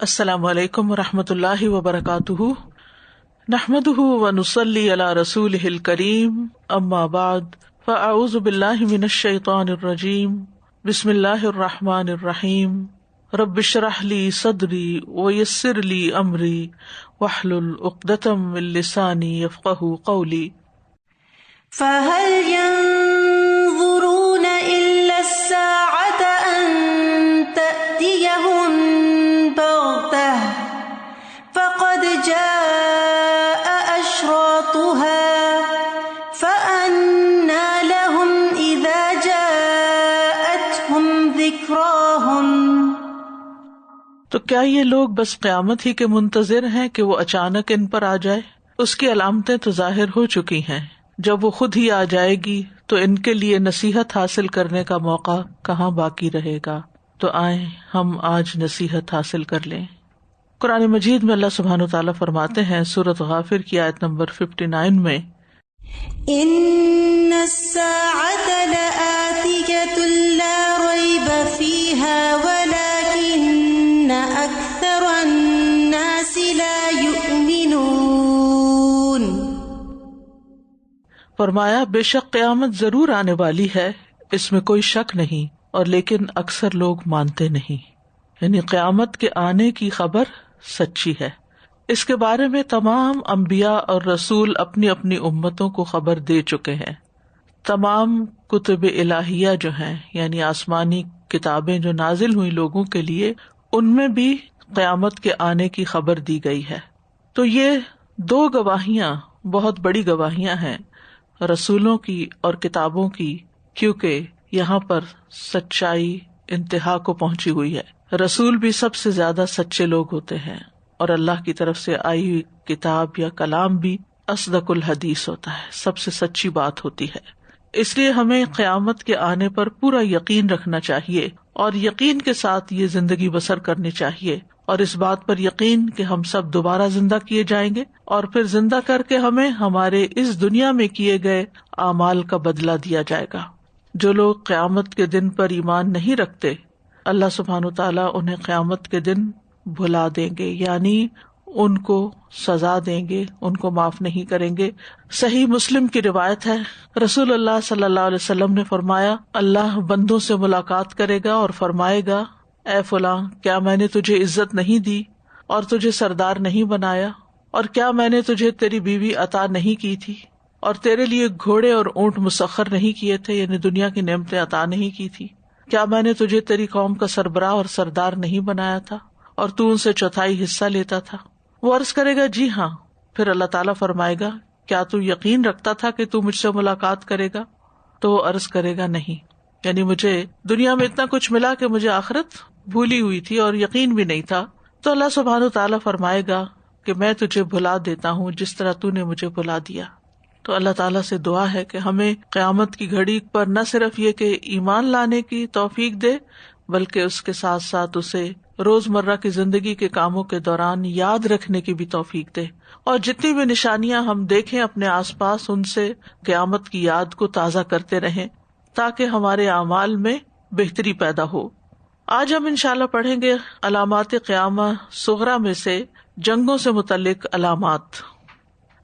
السلام علیکم ورحمۃ اللہ وبرکاتہ، نحمده ونصلی علی رسولہ الکریم، اما بعد فاعوذ باللہ من الشیطان الرجیم، بسم اللہ الرحمن الرحیم، رب اشرح لی صدری ویسر لی امری واحلل عقدۃ من لسانی یفقہوا قولی۔ فَهَلْ يَنظُرُونَ إِلَّا السَّاعَةَ أَن تَأْتِيَهُم بَغْتَةً فَقَدْ جَاءَ أَشْرَاطُهَا فَأَنَّىٰ لَهُمْ إِذَا جَاءَتْهُمْ ذِكْرَاهُمْ۔ تو کیا یہ لوگ بس قیامت ہی کے منتظر ہیں کہ وہ اچانک ان پر آ جائے؟ اس کی علامتیں تو ظاہر ہو چکی ہیں، جب وہ خود ہی آ جائے گی تو ان کے لیے نصیحت حاصل کرنے کا موقع کہاں باقی رہے گا۔ تو آئیں ہم آج نصیحت حاصل کر لیں۔ قرآن مجید میں اللہ سبحانہ وتعالیٰ فرماتے ہیں سورۃ غافر کی آیت نمبر 59 میں، إِنَّ السَّاعَةَ لَآتِيَةٌ لَا رَيْبَ فِيهَا وَلَكِنَّ أَكْثَرَ النَّاسِ لَا يُؤْمِنُونَ۔ فرمایا بے شک قیامت ضرور آنے والی ہے، اس میں کوئی شک نہیں، اور لیکن اکثر لوگ مانتے نہیں۔ یعنی قیامت کے آنے کی خبر سچی ہے، اس کے بارے میں تمام انبیاء اور رسول اپنی اپنی امتوں کو خبر دے چکے ہیں۔ تمام کتب الہیہ جو ہیں، یعنی آسمانی کتابیں جو نازل ہوئی لوگوں کے لیے، ان میں بھی قیامت کے آنے کی خبر دی گئی ہے۔ تو یہ دو گواہیاں بہت بڑی گواہیاں ہیں رسولوں کی اور کتابوں کی، کیونکہ یہاں پر سچائی انتہا کو پہنچی ہوئی ہے۔ رسول بھی سب سے زیادہ سچے لوگ ہوتے ہیں، اور اللہ کی طرف سے آئی ہوئی کتاب یا کلام بھی اصدق الحدیث ہوتا ہے، سب سے سچی بات ہوتی ہے۔ اس لیے ہمیں قیامت کے آنے پر پورا یقین رکھنا چاہیے، اور یقین کے ساتھ یہ زندگی بسر کرنی چاہیے، اور اس بات پر یقین کہ ہم سب دوبارہ زندہ کیے جائیں گے، اور پھر زندہ کر کے ہمیں ہمارے اس دنیا میں کیے گئے اعمال کا بدلہ دیا جائے گا۔ جو لوگ قیامت کے دن پر ایمان نہیں رکھتے، اللہ سبحانہ وتعالیٰ انہیں قیامت کے دن بھلا دیں گے، یعنی ان کو سزا دیں گے، ان کو معاف نہیں کریں گے۔ صحیح مسلم کی روایت ہے، رسول اللہ صلی اللہ علیہ وسلم نے فرمایا، اللہ بندوں سے ملاقات کرے گا اور فرمائے گا، اے فلاں، کیا میں نے تجھے عزت نہیں دی اور تجھے سردار نہیں بنایا؟ اور کیا میں نے تجھے تیری بیوی عطا نہیں کی تھی؟ اور تیرے لیے گھوڑے اور اونٹ مسخر نہیں کیے تھے، یعنی دنیا کی نعمتیں عطا نہیں کی تھی؟ کیا میں نے تجھے تیری قوم کا سربراہ اور سردار نہیں بنایا تھا، اور تو ان سے چوتھائی حصہ لیتا تھا؟ وہ عرض کرے گا جی ہاں۔ پھر اللہ تعالیٰ فرمائے گا، کیا تو یقین رکھتا تھا کہ تو مجھ سے ملاقات کرے گا؟ تو وہ عرض کرے گا نہیں، یعنی مجھے دنیا میں اتنا کچھ ملا کہ مجھے آخرت بھولی ہوئی تھی اور یقین بھی نہیں تھا۔ تو اللہ سبحانہ تعالیٰ فرمائے گا کہ میں تجھے بھلا دیتا ہوں جس طرح تو نے مجھے بھلا دیا۔ تو اللہ تعالیٰ سے دعا ہے کہ ہمیں قیامت کی گھڑی پر نہ صرف یہ کہ ایمان لانے کی توفیق دے، بلکہ اس کے ساتھ ساتھ اسے روزمرہ کی زندگی کے کاموں کے دوران یاد رکھنے کی بھی توفیق دے، اور جتنی بھی نشانیاں ہم دیکھیں اپنے آس پاس، ان سے قیامت کی یاد کو تازہ کرتے رہیں تاکہ ہمارے اعمال میں بہتری پیدا ہو۔ آج ہم انشاءاللہ پڑھیں گے علامات قیامہ صغریٰ میں سے جنگوں سے متعلق علامات۔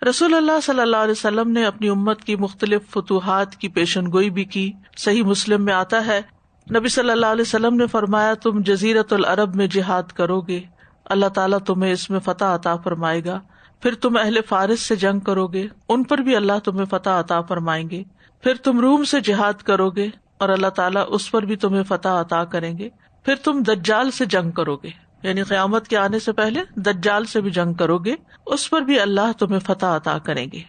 رسول اللہ صلی اللہ علیہ وسلم نے اپنی امت کی مختلف فتوحات کی پیشن گوئی بھی کی۔ صحیح مسلم میں آتا ہے، نبی صلی اللہ علیہ وسلم نے فرمایا، تم جزیرۃ العرب میں جہاد کرو گے، اللہ تعالیٰ تمہیں اس میں فتح عطا فرمائے گا۔ پھر تم اہل فارس سے جنگ کرو گے، ان پر بھی اللہ تمہیں فتح عطا فرمائیں گے۔ پھر تم روم سے جہاد کرو گے اور اللہ تعالیٰ اس پر بھی تمہیں فتح عطا کریں گے۔ پھر تم دجال سے جنگ کرو گے، یعنی قیامت کے آنے سے پہلے دجال سے بھی جنگ کرو گے، اس پر بھی اللہ تمہیں فتح عطا کریں گے۔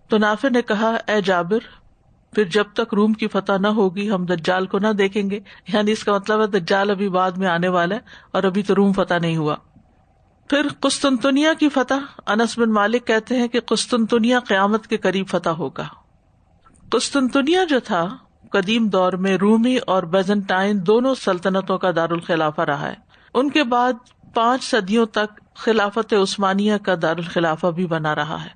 تو نافع نے کہا، اے جابر، پھر جب تک روم کی فتح نہ ہوگی ہم دجال کو نہ دیکھیں گے، یعنی اس کا مطلب ہے دجال ابھی بعد میں آنے والا ہے اور ابھی تو روم فتح نہیں ہوا۔ پھر قسطنطنیہ کی فتح، انس بن مالک کہتے ہیں کہ قسطنطنیہ قیامت کے قریب فتح ہوگا۔ قسطنطنیہ جو تھا قدیم دور میں رومی اور بیزنٹائن دونوں سلطنتوں کا دارالخلافہ رہا ہے۔ ان کے بعد 5 صدیوں تک خلافت عثمانیہ کا دارالخلافہ بھی بنا رہا ہے۔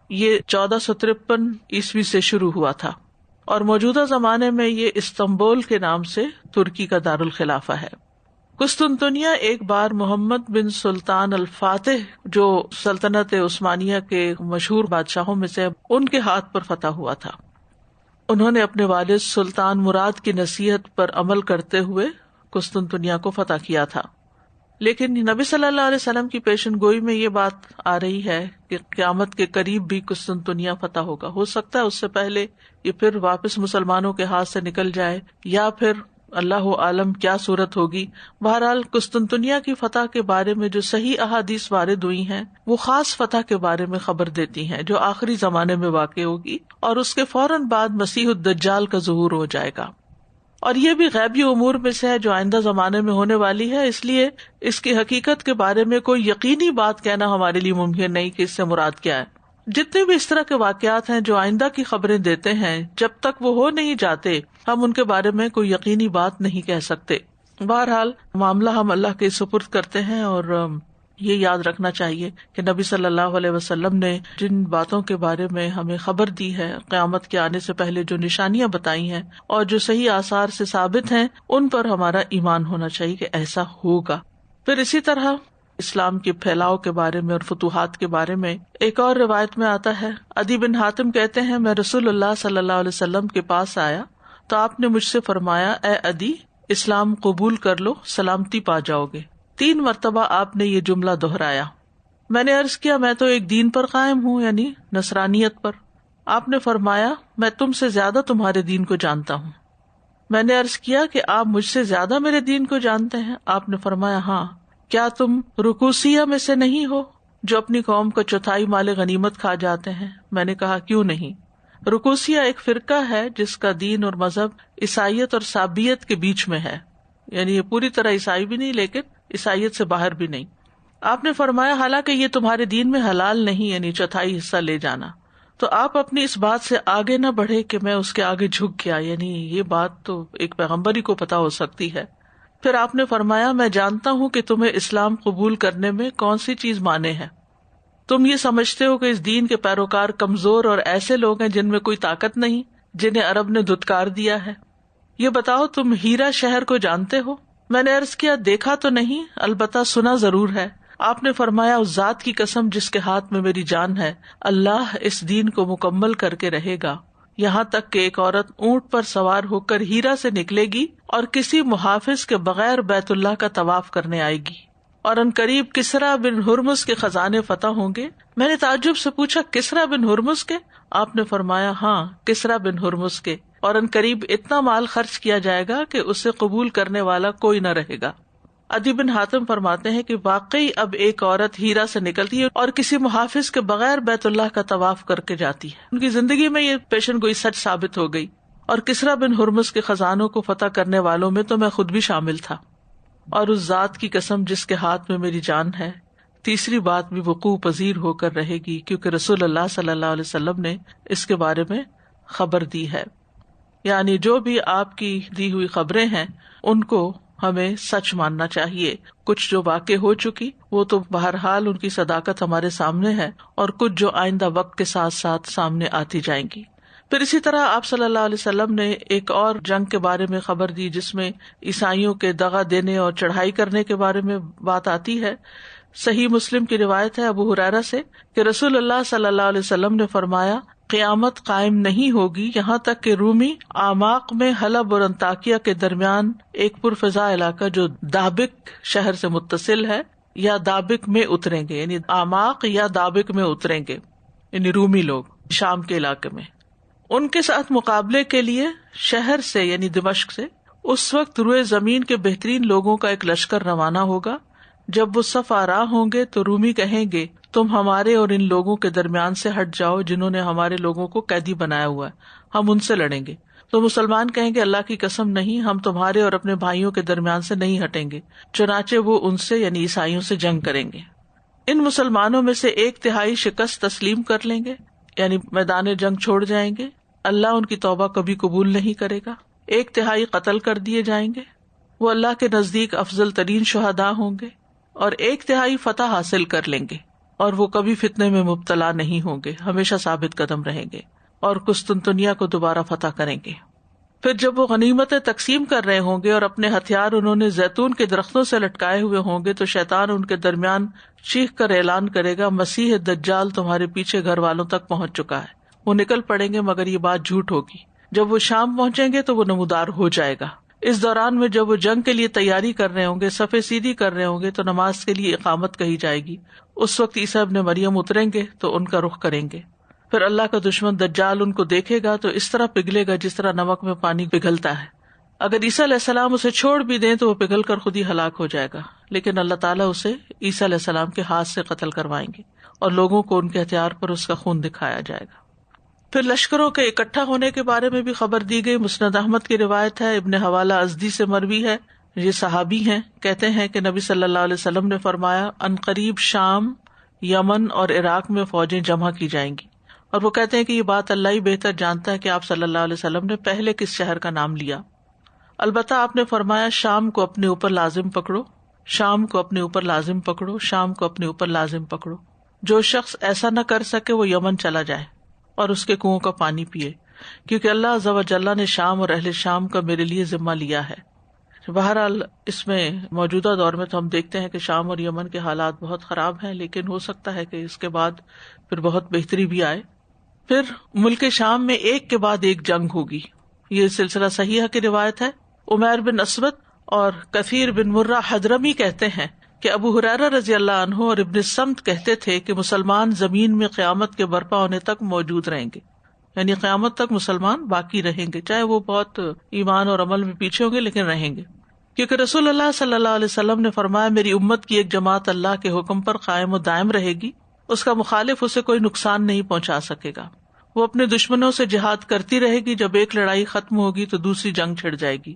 یہ 1453 عیسوی سے شروع ہوا تھا، اور موجودہ زمانے میں یہ استنبول کے نام سے ترکی کا دارالخلافہ ہے۔ قسطنطنیہ ایک بار محمد بن سلطان الفاتح جو سلطنت عثمانیہ کے مشہور بادشاہوں میں سے ان کے ہاتھ پر فتح ہوا تھا. انہوں نے اپنے والد سلطان مراد کی نصیحت پر عمل کرتے ہوئے قسطنطنیہ کو فتح کیا تھا. لیکن نبی صلی اللہ علیہ وسلم کی پیشن گوئی میں یہ بات آ رہی ہے کہ قیامت کے قریب بھی قسطنطنیہ فتح ہوگا. ہو سکتا ہے اس سے پہلے یہ پھر واپس مسلمانوں کے ہاتھ سے نکل جائے، یا پھر اللہ عالم کیا صورت ہوگی. بہرحال قسطنطنیہ کی فتح کے بارے میں جو صحیح احادیث وارد ہوئی ہیں وہ خاص فتح کے بارے میں خبر دیتی ہیں جو آخری زمانے میں واقع ہوگی، اور اس کے فوراً بعد مسیح الدجال کا ظہور ہو جائے گا. اور یہ بھی غیبی امور میں سے ہے جو آئندہ زمانے میں ہونے والی ہے، اس لیے اس کی حقیقت کے بارے میں کوئی یقینی بات کہنا ہمارے لیے ممکن نہیں کہ اس سے مراد کیا ہے. جتنے بھی اس طرح کے واقعات ہیں جو آئندہ کی خبریں دیتے ہیں، جب تک وہ ہو نہیں جاتے ہم ان کے بارے میں کوئی یقینی بات نہیں کہہ سکتے. بہرحال معاملہ ہم اللہ کے سپرد کرتے ہیں، اور یہ یاد رکھنا چاہیے کہ نبی صلی اللہ علیہ وسلم نے جن باتوں کے بارے میں ہمیں خبر دی ہے، قیامت کے آنے سے پہلے جو نشانیاں بتائی ہیں اور جو صحیح آثار سے ثابت ہیں، ان پر ہمارا ایمان ہونا چاہیے کہ ایسا ہوگا. پھر اسی طرح اسلام کے پھیلاؤ کے بارے میں اور فتوحات کے بارے میں ایک اور روایت میں آتا ہے، عدی بن حاتم کہتے ہیں میں رسول اللہ صلی اللہ علیہ وسلم کے پاس آیا تو آپ نے مجھ سے فرمایا، اے عدی اسلام قبول کر لو، سلامتی پا جاؤ گے. 3 مرتبہ آپ نے یہ جملہ دہرایا. میں نے عرض کیا میں تو ایک دین پر قائم ہوں، یعنی نصرانیت پر. آپ نے فرمایا میں تم سے زیادہ تمہارے دین کو جانتا ہوں. میں نے عرض کیا کہ آپ مجھ سے زیادہ میرے دین کو جانتے ہیں. آپ نے فرمایا ہاں. کیا تم رکوسیہ میں سے نہیں ہو جو اپنی قوم کا 1/4 مال غنیمت کھا جاتے ہیں؟ میں نے کہا کیوں نہیں. رکوسیہ ایک فرقہ ہے جس کا دین اور مذہب عیسائیت اور سابیت کے بیچ میں ہے، یعنی یہ پوری طرح عیسائی بھی نہیں لیکن عیسائیت سے باہر بھی نہیں. آپ نے فرمایا حالانکہ یہ تمہارے دین میں حلال نہیں، یعنی 1/4 حصہ لے جانا. تو آپ اپنی اس بات سے آگے نہ بڑھے کہ میں اس کے آگے جھک گیا، یعنی یہ بات تو ایک پیغمبر ہی کو پتا ہو سکتی ہے. پھر آپ نے فرمایا میں جانتا ہوں کہ تمہیں اسلام قبول کرنے میں کون سی چیز مانے ہے. تم یہ سمجھتے ہو کہ اس دین کے پیروکار کمزور اور ایسے لوگ ہیں جن میں کوئی طاقت نہیں، جنہیں عرب نے دھتکار دیا ہے. یہ بتاؤ تم ہیرا شہر کو جانتے ہو؟ میں نے عرض کیا دیکھا تو نہیں، البتہ سنا ضرور ہے. آپ نے فرمایا اس ذات کی قسم جس کے ہاتھ میں میری جان ہے، اللہ اس دین کو مکمل کر کے رہے گا، یہاں تک کہ ایک عورت اونٹ پر سوار ہو کر ہیرا سے نکلے گی اور کسی محافظ کے بغیر بیت اللہ کا طواف کرنے آئے گی، اور ان قریب کسرا بن ہرمز کے خزانے فتح ہوں گے. میں نے تعجب سے پوچھا کسرا بن ہرمز کے؟ آپ نے فرمایا ہاں کسرا بن ہرمز کے، اور ان قریب اتنا مال خرچ کیا جائے گا کہ اسے قبول کرنے والا کوئی نہ رہے گا. عدی بن حاتم فرماتے ہیں کہ واقعی اب ایک عورت ہیرا سے نکلتی ہے اور کسی محافظ کے بغیر بیت اللہ کا طواف کر کے جاتی ہے. ان کی زندگی میں یہ پیشن گوئی سچ ثابت ہو گئی. اور کسرا بن ہرمز کے خزانوں کو فتح کرنے والوں میں تو میں خود بھی شامل تھا. اور اس ذات کی قسم جس کے ہاتھ میں میری جان ہے، تیسری بات بھی وقوع پذیر ہو کر رہے گی، کیونکہ رسول اللہ صلی اللہ علیہ وسلم نے اس کے بارے میں خبر دی ہے. یعنی جو بھی آپ کی دی ہوئی خبریں ہیں ان کو ہمیں سچ ماننا چاہیے. کچھ جو واقع ہو چکی وہ تو بہرحال ان کی صداقت ہمارے سامنے ہے، اور کچھ جو آئندہ وقت کے ساتھ ساتھ سامنے آتی جائیں گی. پھر اسی طرح آپ صلی اللہ علیہ وسلم نے ایک اور جنگ کے بارے میں خبر دی جس میں عیسائیوں کے دغا دینے اور چڑھائی کرنے کے بارے میں بات آتی ہے. صحیح مسلم کی روایت ہے ابو ہریرہ سے کہ رسول اللہ صلی اللہ علیہ وسلم نے فرمایا قیامت قائم نہیں ہوگی یہاں تک کہ رومی آماق میں حلب اور انطاکیہ کے درمیان ایک پرفضا علاقہ جو دابک شہر سے متصل ہے یا دابک میں اتریں گے، یعنی آماق یا دابک میں اتریں گے، یعنی رومی لوگ شام کے علاقے میں. ان کے ساتھ مقابلے کے لیے شہر سے یعنی دمشق سے اس وقت روئے زمین کے بہترین لوگوں کا ایک لشکر روانہ ہوگا. جب وہ صف آرا ہوں گے تو رومی کہیں گے تم ہمارے اور ان لوگوں کے درمیان سے ہٹ جاؤ جنہوں نے ہمارے لوگوں کو قیدی بنایا ہوا ہے، ہم ان سے لڑیں گے. تو مسلمان کہیں گے اللہ کی قسم نہیں، ہم تمہارے اور اپنے بھائیوں کے درمیان سے نہیں ہٹیں گے. چنانچہ وہ ان سے یعنی عیسائیوں سے جنگ کریں گے. ان مسلمانوں میں سے 1/3 شکست تسلیم کر لیں گے، یعنی میدان جنگ چھوڑ جائیں گے. اللہ ان کی توبہ کبھی قبول نہیں کرے گا. 1/3 قتل کر دیے جائیں گے، وہ اللہ کے نزدیک افضل ترین شہداء ہوں گے. اور 1/3 فتح حاصل کر لیں گے، اور وہ کبھی فتنے میں مبتلا نہیں ہوں گے، ہمیشہ ثابت قدم رہیں گے اور قسطنطنیہ کو دوبارہ فتح کریں گے. پھر جب وہ غنیمتیں تقسیم کر رہے ہوں گے اور اپنے ہتھیار انہوں نے زیتون کے درختوں سے لٹکائے ہوئے ہوں گے تو شیطان ان کے درمیان چیخ کر اعلان کرے گا مسیح دجال تمہارے پیچھے گھر والوں تک پہنچ چکا ہے. وہ نکل پڑیں گے مگر یہ بات جھوٹ ہوگی. جب وہ شام پہنچیں گے تو وہ نمودار ہو جائے گا. اس دوران میں جب وہ جنگ کے لیے تیاری کر رہے ہوں گے، صفیں سیدھی کر رہے ہوں گے تو نماز کے لیے اقامت کہی جائے گی. اس وقت عیسیٰ ابن مریم اتریں گے تو ان کا رخ کریں گے. پھر اللہ کا دشمن دجال ان کو دیکھے گا تو اس طرح پگھلے گا جس طرح نمک میں پانی پگھلتا ہے. اگر عیسیٰ علیہ السلام اسے چھوڑ بھی دیں تو وہ پگھل کر خود ہی ہلاک ہو جائے گا، لیکن اللہ تعالیٰ اسے عیسیٰ علیہ السلام کے ہاتھ سے قتل کروائیں گے اور لوگوں کو ان کے ہتھیار پر اس کا خون دکھایا جائے گا. پھر لشکروں کے اکٹھا ہونے کے بارے میں بھی خبر دی گئی. مسند احمد کی روایت ہے، ابن حوالہ ازدی سے مروی ہے، یہ صحابی ہیں، کہتے ہیں کہ نبی صلی اللہ علیہ وسلم نے فرمایا عنقریب شام، یمن اور عراق میں فوجیں جمع کی جائیں گی. اور وہ کہتے ہیں کہ یہ بات اللہ ہی بہتر جانتا ہے کہ آپ صلی اللہ علیہ وسلم نے پہلے کس شہر کا نام لیا. البتہ آپ نے فرمایا شام کو اپنے اوپر لازم پکڑو، شام کو اپنے اوپر لازم پکڑو، شام کو اپنے اوپر لازم پکڑو. جو شخص ایسا نہ کر سکے وہ یمن چلا جائے اور اس کے کنووں کا پانی پیے، کیونکہ اللہ عز و جل نے شام اور اہل شام کا میرے لیے ذمہ لیا ہے. بہرحال اس میں موجودہ دور میں تو ہم دیکھتے ہیں کہ شام اور یمن کے حالات بہت خراب ہیں، لیکن ہو سکتا ہے کہ اس کے بعد پھر بہت بہتری بھی آئے. پھر ملک شام میں ایک کے بعد ایک جنگ ہوگی. یہ سلسلہ صحیحہ کی روایت ہے. عمیر بن اسود اور کثیر بن مرہ حضرمی کہتے ہیں کہ ابو ہریرہ رضی اللہ عنہ اور ابن الصمت کہتے تھے کہ مسلمان زمین میں قیامت کے برپا ہونے تک موجود رہیں گے، یعنی قیامت تک مسلمان باقی رہیں گے، چاہے وہ بہت ایمان اور عمل میں پیچھے ہوں گے لیکن رہیں گے. کیونکہ رسول اللہ صلی اللہ علیہ وسلم نے فرمایا میری امت کی ایک جماعت اللہ کے حکم پر قائم و دائم رہے گی، اس کا مخالف اسے کوئی نقصان نہیں پہنچا سکے گا. وہ اپنے دشمنوں سے جہاد کرتی رہے گی، جب ایک لڑائی ختم ہوگی تو دوسری جنگ چھڑ جائے گی.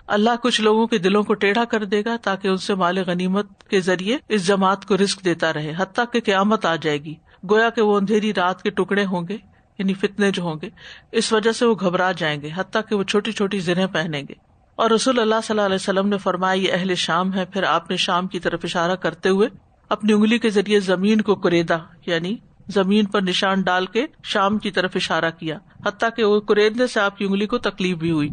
اللہ کچھ لوگوں کے دلوں کو ٹیڑھا کر دے گا تاکہ ان سے مال غنیمت کے ذریعے اس جماعت کو رزق دیتا رہے، حتیٰ کہ قیامت آ جائے گی. گویا کہ وہ اندھیری رات کے ٹکڑے ہوں گے، یعنی فتنے جو ہوں گے، اس وجہ سے وہ گھبرا جائیں گے، حتیٰ کہ وہ چھوٹی چھوٹی زرہیں پہنیں گے. اور رسول اللہ صلی اللہ علیہ وسلم نے فرمایا یہ اہل شام ہے. پھر آپ نے شام کی طرف اشارہ کرتے ہوئے اپنی انگلی کے ذریعے زمین کو کریدا، یعنی زمین پر نشان ڈال کے شام کی طرف اشارہ کیا، حتیٰ کہ وہ کریدنے سے آپ کی انگلی کو تکلیف بھی ہوئی.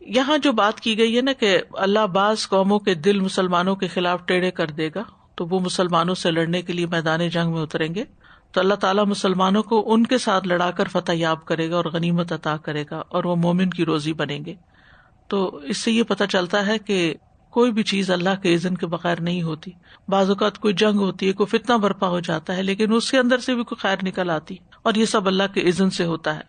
یہاں جو بات کی گئی ہے نا کہ اللہ بعض قوموں کے دل مسلمانوں کے خلاف ٹیڑھے کر دے گا تو وہ مسلمانوں سے لڑنے کے لیے میدان جنگ میں اتریں گے، تو اللہ تعالیٰ مسلمانوں کو ان کے ساتھ لڑا کر فتح یاب کرے گا اور غنیمت عطا کرے گا اور وہ مومن کی روزی بنیں گے. تو اس سے یہ پتہ چلتا ہے کہ کوئی بھی چیز اللہ کے اذن کے بغیر نہیں ہوتی. بعض اوقات کوئی جنگ ہوتی ہے، کوئی فتنہ برپا ہو جاتا ہے، لیکن اس کے اندر سے بھی کوئی خیر نکل آتی، اور یہ سب اللہ کے اذن سے ہوتا ہے.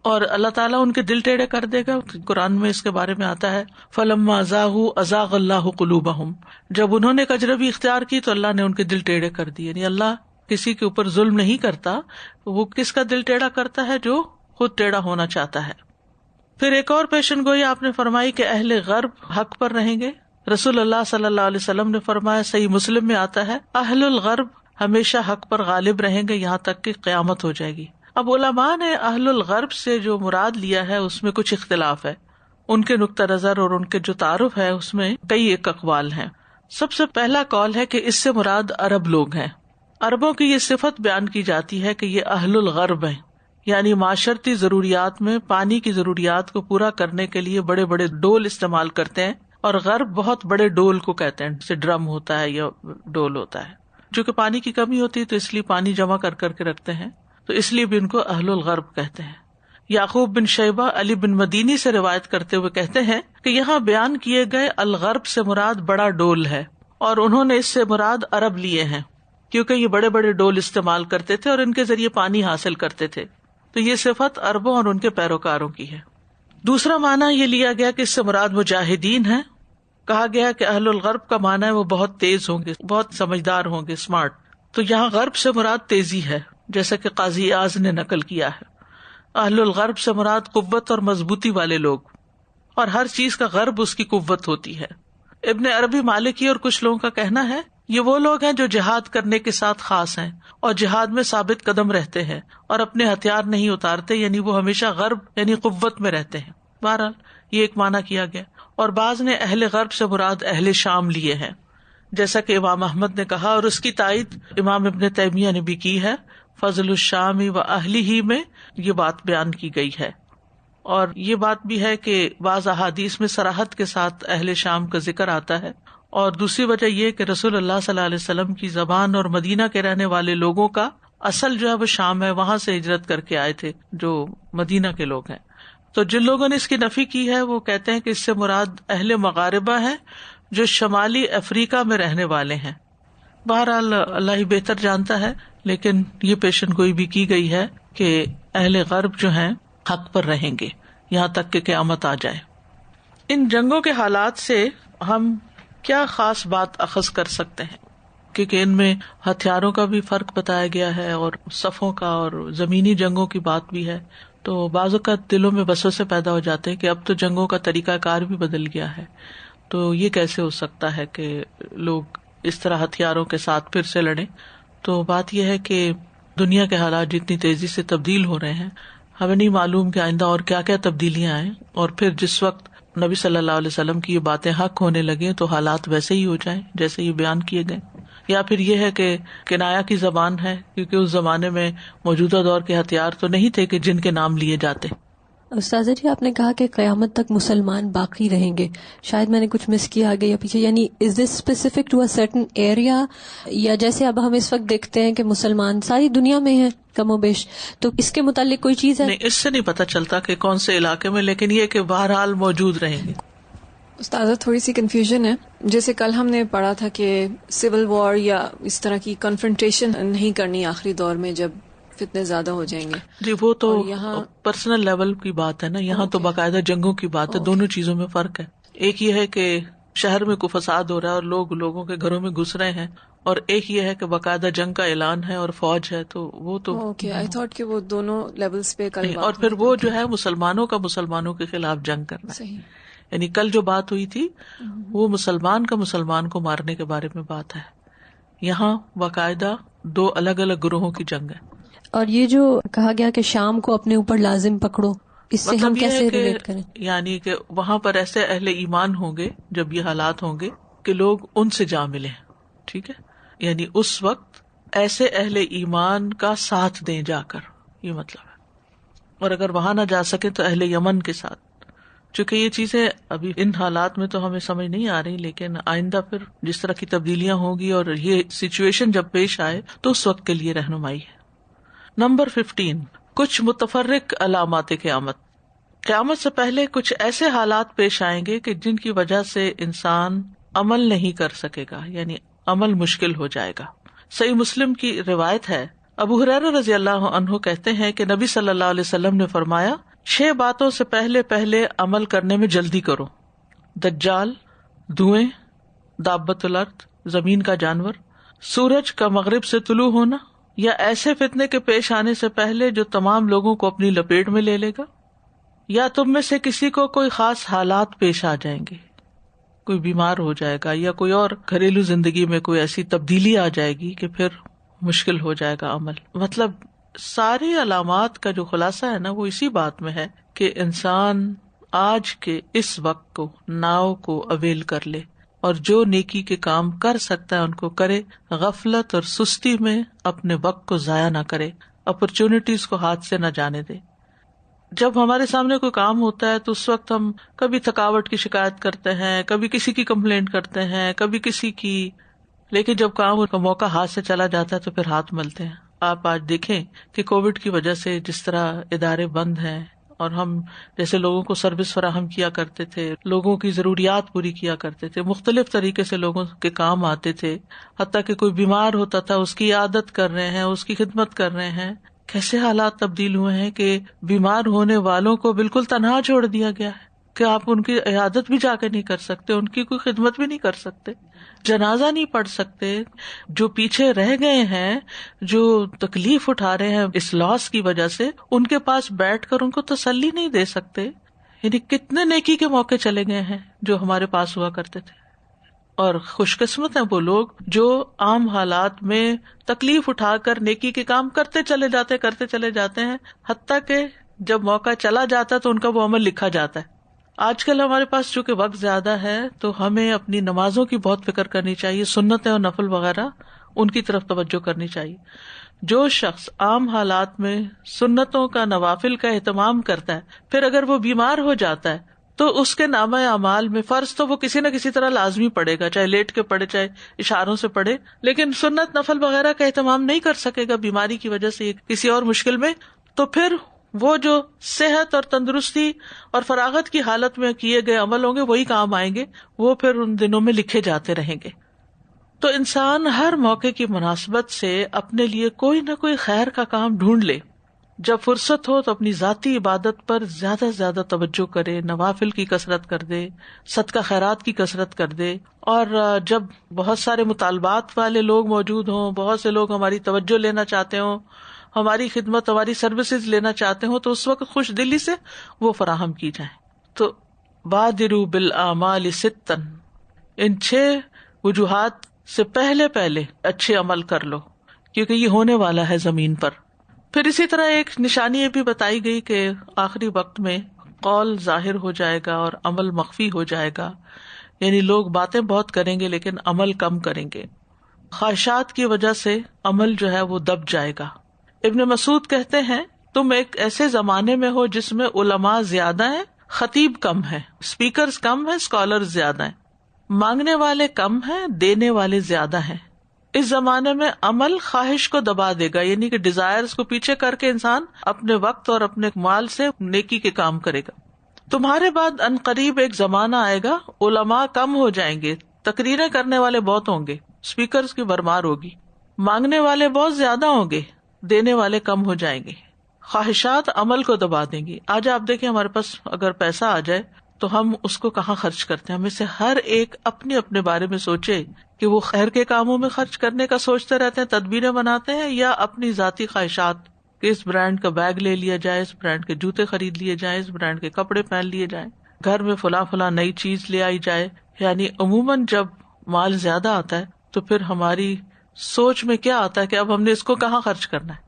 اور اللہ تعالیٰ ان کے دل ٹیڑھے کر دے گا. قرآن میں اس کے بارے میں آتا ہے فَلَمَّا زَاغُوا أَزَاغَ اللَّهُ قُلُوبَهُمْ، جب انہوں نے کجروی اختیار کی تو اللہ نے ان کے دل ٹیڑھے کر دیے. یعنی اللہ کسی کے اوپر ظلم نہیں کرتا، وہ کس کا دل ٹیڑھا کرتا ہے؟ جو خود ٹیڑھا ہونا چاہتا ہے. پھر ایک اور پیشن گوئی آپ نے فرمائی کہ اہل غرب حق پر رہیں گے. رسول اللہ صلی اللہ علیہ وسلم نے فرمایا، صحیح مسلم میں آتا ہے، اہل الغرب ہمیشہ حق پر غالب رہیں گے یہاں تک کہ قیامت ہو جائے گی. اب علماء نے اہل الغرب سے جو مراد لیا ہے اس میں کچھ اختلاف ہے. ان کے نقطہ نظر اور ان کے جو تعارف ہے اس میں کئی ایک اقوال ہیں. سب سے پہلا قول ہے کہ اس سے مراد عرب لوگ ہیں. عربوں کی یہ صفت بیان کی جاتی ہے کہ یہ اہل الغرب ہیں، یعنی معاشرتی ضروریات میں پانی کی ضروریات کو پورا کرنے کے لیے بڑے بڑے ڈول استعمال کرتے ہیں. اور غرب بہت بڑے ڈول کو کہتے ہیں، جیسے ڈرم ہوتا ہے یا ڈول ہوتا ہے. چونکہ پانی کی کمی ہوتی ہے تو اس لیے پانی جمع کر کر کے رکھتے ہیں، تو اس لیے بھی ان کو اہل الغرب کہتے ہیں. یعقوب بن شیبہ علی بن مدینی سے روایت کرتے ہوئے کہتے ہیں کہ یہاں بیان کیے گئے الغرب سے مراد بڑا ڈول ہے، اور انہوں نے اس سے مراد عرب لیے ہیں کیونکہ یہ بڑے بڑے ڈول استعمال کرتے تھے اور ان کے ذریعے پانی حاصل کرتے تھے. تو یہ صفت عربوں اور ان کے پیروکاروں کی ہے. دوسرا معنی یہ لیا گیا کہ اس سے مراد مجاہدین ہیں. کہا گیا کہ اہل الغرب کا معنی ہے وہ بہت تیز ہوں گے، بہت سمجھدار ہوں گے، اسمارٹ. تو یہاں غرب سے مراد تیزی ہے، جیسا کہ قاضی اعاذ نے نقل کیا ہے. اہل الغرب سے مراد قوت اور مضبوطی والے لوگ، اور ہر چیز کا غرب اس کی قوت ہوتی ہے. ابن عربی مالکی اور کچھ لوگوں کا کہنا ہے یہ وہ لوگ ہیں جو جہاد کرنے کے ساتھ خاص ہیں اور جہاد میں ثابت قدم رہتے ہیں اور اپنے ہتھیار نہیں اتارتے، یعنی وہ ہمیشہ غرب یعنی قوت میں رہتے ہیں. بہرحال یہ ایک معنی کیا گیا. اور بعض نے اہل غرب سے مراد اہل شام لیے ہیں، جیسا کہ امام احمد نے کہا، اور اس کی تائید امام ابن تیمیہ نے بھی کی ہے. فضل الشام و اہلہ میں یہ بات بیان کی گئی ہے. اور یہ بات بھی ہے کہ بعض احادیث میں صراحت کے ساتھ اہل شام کا ذکر آتا ہے، اور دوسری وجہ یہ کہ رسول اللہ صلی اللہ علیہ وسلم کی زبان اور مدینہ کے رہنے والے لوگوں کا اصل جو ہے وہ شام ہے، وہاں سے ہجرت کر کے آئے تھے جو مدینہ کے لوگ ہیں. تو جن لوگوں نے اس کی نفی کی ہے وہ کہتے ہیں کہ اس سے مراد اہل مغاربہ ہیں جو شمالی افریقہ میں رہنے والے ہیں. بہرحال اللہ ہی بہتر جانتا ہے، لیکن یہ پیشن گوئی بھی کی گئی ہے کہ اہل غرب جو ہیں حق پر رہیں گے یہاں تک کہ قیامت آ جائے. ان جنگوں کے حالات سے ہم کیا خاص بات اخذ کر سکتے ہیں؟ کیونکہ ان میں ہتھیاروں کا بھی فرق بتایا گیا ہے اور صفوں کا اور زمینی جنگوں کی بات بھی ہے. تو بعض اوقات دلوں میں وسوسے پیدا ہو جاتے ہیں کہ اب تو جنگوں کا طریقہ کار بھی بدل گیا ہے، تو یہ کیسے ہو سکتا ہے کہ لوگ اس طرح ہتھیاروں کے ساتھ پھر سے لڑیں. تو بات یہ ہے کہ دنیا کے حالات جتنی تیزی سے تبدیل ہو رہے ہیں، ہمیں نہیں معلوم کہ آئندہ اور کیا کیا تبدیلیاں آئیں، اور پھر جس وقت نبی صلی اللہ علیہ وسلم کی یہ باتیں حق ہونے لگیں تو حالات ویسے ہی ہو جائیں جیسے یہ بیان کیے گئے، یا پھر یہ ہے کہ کنایا کی زبان ہے، کیونکہ اس زمانے میں موجودہ دور کے ہتھیار تو نہیں تھے کہ جن کے نام لیے جاتے. استاذہ جی، آپ نے کہا کہ قیامت تک مسلمان باقی رہیں گے، شاید میں نے کچھ مس کیا آگے یا پیچھے، یعنی is this specific to a certain area, یا جیسے اب ہم اس وقت دیکھتے ہیں کہ مسلمان ساری دنیا میں ہیں کم و بیش، تو اس کے متعلق کوئی چیز ہے؟ نہیں، اس سے نہیں پتہ چلتا کہ کون سے علاقے میں، لیکن یہ کہ بہرحال موجود رہیں گے. استاذہ تھوڑی سی کنفیوژن ہے، جیسے کل ہم نے پڑھا تھا کہ سول وار یا اس طرح کی کنفرنٹیشن نہیں کرنی آخری دور میں جب فتنے زیادہ ہو جائیں گے. جی وہ تو یہاں پرسنل لیول کی بات ہے نا، یہاں تو باقاعدہ جنگوں کی بات ہے. دونوں چیزوں میں فرق ہے. ایک یہ ہے کہ شہر میں کوئی فساد ہو رہا ہے اور لوگ لوگوں کے گھروں میں گھس رہے ہیں، اور ایک یہ ہے کہ باقاعدہ جنگ کا اعلان ہے اور فوج ہے. تو وہ تو آئی تھاٹ کہ وہ دونوں لیولز پہ کل اور پھر وہ جو ہے مسلمانوں کا مسلمانوں کے خلاف جنگ کرنا. صحیح. یعنی کل جو بات ہوئی تھی وہ مسلمان کا مسلمان کو مارنے کے بارے میں بات ہے. یہاں باقاعدہ دو الگ الگ گروہوں کی جنگ ہے. اور یہ جو کہا گیا کہ شام کو اپنے اوپر لازم پکڑو، اس سے ہم کیسے ریلیٹ کریں؟ یعنی کہ وہاں پر ایسے اہل ایمان ہوں گے جب یہ حالات ہوں گے کہ لوگ ان سے جا ملیں. ٹھیک ہے، یعنی اس وقت ایسے اہل ایمان کا ساتھ دیں جا کر، یہ مطلب ہے. اور اگر وہاں نہ جا سکے تو اہل یمن کے ساتھ. چونکہ یہ چیزیں ابھی ان حالات میں تو ہمیں سمجھ نہیں آ رہی، لیکن آئندہ پھر جس طرح کی تبدیلیاں ہوں گی اور یہ سچویشن جب پیش آئے تو اس وقت کے لیے رہنمائی ہے. نمبر 15، کچھ متفرق علامات قیامت. قیامت سے پہلے کچھ ایسے حالات پیش آئیں گے کہ جن کی وجہ سے انسان عمل نہیں کر سکے گا، یعنی عمل مشکل ہو جائے گا. صحیح مسلم کی روایت ہے، ابو ہریرہ رضی اللہ عنہ کہتے ہیں کہ نبی صلی اللہ علیہ وسلم نے فرمایا، 6 باتوں سے پہلے عمل کرنے میں جلدی کرو: دجال، دھوئیں، دابۃ الارض، زمین کا جانور، سورج کا مغرب سے طلوع ہونا، یا ایسے فتنے کے پیش آنے سے پہلے جو تمام لوگوں کو اپنی لپیٹ میں لے لے گا، یا تم میں سے کسی کو کوئی خاص حالات پیش آ جائیں گے، کوئی بیمار ہو جائے گا، یا کوئی اور گھریلو زندگی میں کوئی ایسی تبدیلی آ جائے گی کہ پھر مشکل ہو جائے گا عمل. مطلب ساری علامات کا جو خلاصہ ہے نا وہ اسی بات میں ہے کہ انسان آج کے اس وقت کو، ناؤ کو اویل کر لے اور جو نیکی کے کام کر سکتا ہے ان کو کرے، غفلت اور سستی میں اپنے وقت کو ضائع نہ کرے، اپرچونٹیز کو ہاتھ سے نہ جانے دے. جب ہمارے سامنے کوئی کام ہوتا ہے تو اس وقت ہم کبھی تھکاوٹ کی شکایت کرتے ہیں، کبھی کسی کی کمپلینٹ کرتے ہیں، کبھی کسی کی، لیکن جب کام کا موقع ہاتھ سے چلا جاتا ہے تو پھر ہاتھ ملتے ہیں. آپ آج دیکھیں کہ کووڈ کی وجہ سے جس طرح ادارے بند ہیں اور ہم جیسے لوگوں کو سروس فراہم کیا کرتے تھے، لوگوں کی ضروریات پوری کیا کرتے تھے، مختلف طریقے سے لوگوں کے کام آتے تھے، حتیٰ کہ کوئی بیمار ہوتا تھا اس کی عیادت کر رہے ہیں، اس کی خدمت کر رہے ہیں. کیسے حالات تبدیل ہوئے ہیں کہ بیمار ہونے والوں کو بالکل تنہا چھوڑ دیا گیا ہے کہ آپ ان کی عیادت بھی جا کے نہیں کر سکتے، ان کی کوئی خدمت بھی نہیں کر سکتے، جنازہ نہیں پڑھ سکتے. جو پیچھے رہ گئے ہیں، جو تکلیف اٹھا رہے ہیں اس لاس کی وجہ سے، ان کے پاس بیٹھ کر ان کو تسلی نہیں دے سکتے. یعنی کتنے نیکی کے موقع چلے گئے ہیں جو ہمارے پاس ہوا کرتے تھے. اور خوش قسمت ہیں وہ لوگ جو عام حالات میں تکلیف اٹھا کر نیکی کے کام کرتے چلے جاتے ہیں، حتیٰ کہ جب موقع چلا جاتا ہے تو ان کا وہ عمل لکھا جاتا ہے. آج کل ہمارے پاس چونکہ وقت زیادہ ہے تو ہمیں اپنی نمازوں کی بہت فکر کرنی چاہیے، سنتیں اور نفل وغیرہ ان کی طرف توجہ کرنی چاہیے. جو شخص عام حالات میں سنتوں کا نوافل کا اہتمام کرتا ہے، پھر اگر وہ بیمار ہو جاتا ہے تو اس کے نامہ اعمال میں فرض تو وہ کسی نہ کسی طرح لازمی پڑے گا، چاہے لیٹ کے پڑھے چاہے اشاروں سے پڑھے، لیکن سنت نفل وغیرہ کا اہتمام نہیں کر سکے گا بیماری کی وجہ سے کسی اور مشکل میں، تو پھر وہ جو صحت اور تندرستی اور فراغت کی حالت میں کیے گئے عمل ہوں گے وہی کام آئیں گے، وہ پھر ان دنوں میں لکھے جاتے رہیں گے. تو انسان ہر موقع کی مناسبت سے اپنے لیے کوئی نہ کوئی خیر کا کام ڈھونڈ لے. جب فرصت ہو تو اپنی ذاتی عبادت پر زیادہ سے زیادہ توجہ کرے، نوافل کی کثرت کر دے، صدقہ خیرات کی کثرت کر دے. اور جب بہت سارے مطالبات والے لوگ موجود ہوں، بہت سے لوگ ہماری توجہ لینا چاہتے ہوں، ہماری خدمت، ہماری سروسز لینا چاہتے ہوں، تو اس وقت خوش دلی سے وہ فراہم کی جائیں. تو بادروا بالاعمال ستا، ان 6 وجوہات سے پہلے اچھے عمل کر لو، کیونکہ یہ ہونے والا ہے زمین پر. پھر اسی طرح ایک نشانی یہ بھی بتائی گئی کہ آخری وقت میں قول ظاہر ہو جائے گا اور عمل مخفی ہو جائے گا، یعنی لوگ باتیں بہت کریں گے لیکن عمل کم کریں گے. خواہشات کی وجہ سے عمل جو ہے وہ دب جائے گا. ابن مسعود کہتے ہیں تم ایک ایسے زمانے میں ہو جس میں علماء زیادہ ہیں، خطیب کم ہیں، اسپیکرز کم ہیں، اسکالرز زیادہ ہیں، مانگنے والے کم ہیں، دینے والے زیادہ ہیں. اس زمانے میں عمل خواہش کو دبا دے گا، یعنی کہ ڈیزائرز کو پیچھے کر کے انسان اپنے وقت اور اپنے مال سے نیکی کے کام کرے گا. تمہارے بعد ان قریب ایک زمانہ آئے گا، علماء کم ہو جائیں گے، تقریریں کرنے والے بہت ہوں گے، اسپیکرز کی بھرمار ہوگی، مانگنے والے بہت زیادہ ہوں گے، دینے والے کم ہو جائیں گے. خواہشات عمل کو دبا دیں گی. آج آپ دیکھیں ہمارے پاس اگر پیسہ آ جائے تو ہم اس کو کہاں خرچ کرتے ہیں؟ ہمیں سے ہر ایک اپنے بارے میں سوچے کہ وہ خیر کے کاموں میں خرچ کرنے کا سوچتے رہتے ہیں، تدبیریں بناتے ہیں، یا اپنی ذاتی خواہشات کہ اس برانڈ کا بیگ لے لیا جائے، اس برانڈ کے جوتے خرید لیے جائیں، اس برانڈ کے کپڑے پہن لیے جائیں، گھر میں فلاں نئی چیز لے آئی جائے. یعنی عموماً جب مال زیادہ آتا ہے تو پھر ہماری سوچ میں کیا آتا ہے کہ اب ہم نے اس کو کہاں خرچ کرنا ہے.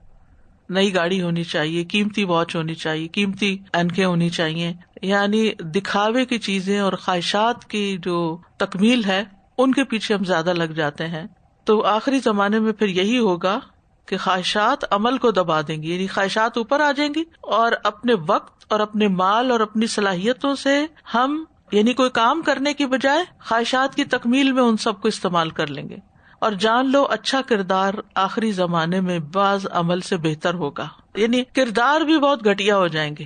نئی گاڑی ہونی چاہیے، قیمتی واچ ہونی چاہیے، قیمتی اینکیں ہونی چاہیے. یعنی دکھاوے کی چیزیں اور خواہشات کی جو تکمیل ہے ان کے پیچھے ہم زیادہ لگ جاتے ہیں. تو آخری زمانے میں پھر یہی ہوگا کہ خواہشات عمل کو دبا دیں گی، یعنی خواہشات اوپر آ جائیں گی اور اپنے وقت اور اپنے مال اور اپنی صلاحیتوں سے ہم یعنی کوئی کام کرنے کی بجائے خواہشات کی تکمیل میں ان سب کو استعمال کر لیں گے. اور جان لو اچھا کردار آخری زمانے میں بعض عمل سے بہتر ہوگا، یعنی کردار بھی بہت گھٹیا ہو جائیں گے.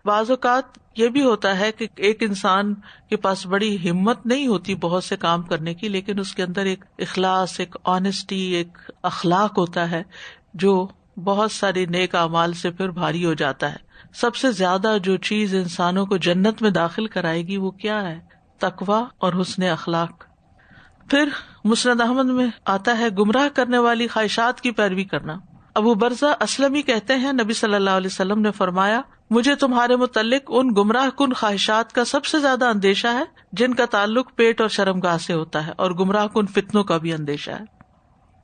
بعض اوقات یہ بھی ہوتا ہے کہ ایک انسان کے پاس بڑی ہمت نہیں ہوتی بہت سے کام کرنے کی، لیکن اس کے اندر ایک اخلاص، ایک آنےسٹی، ایک اخلاق ہوتا ہے جو بہت سارے نیک اعمال سے پھر بھاری ہو جاتا ہے. سب سے زیادہ جو چیز انسانوں کو جنت میں داخل کرائے گی وہ کیا ہے؟ تقویٰ اور حسن اخلاق. پھر مسند احمد میں آتا ہے گمراہ کرنے والی خواہشات کی پیروی کرنا. ابو برزہ اسلمی کہتے ہیں نبی صلی اللہ علیہ وسلم نے فرمایا مجھے تمہارے متعلق ان گمراہ کن خواہشات کا سب سے زیادہ اندیشہ ہے جن کا تعلق پیٹ اور شرمگاہ سے ہوتا ہے، اور گمراہ کن فتنوں کا بھی اندیشہ ہے.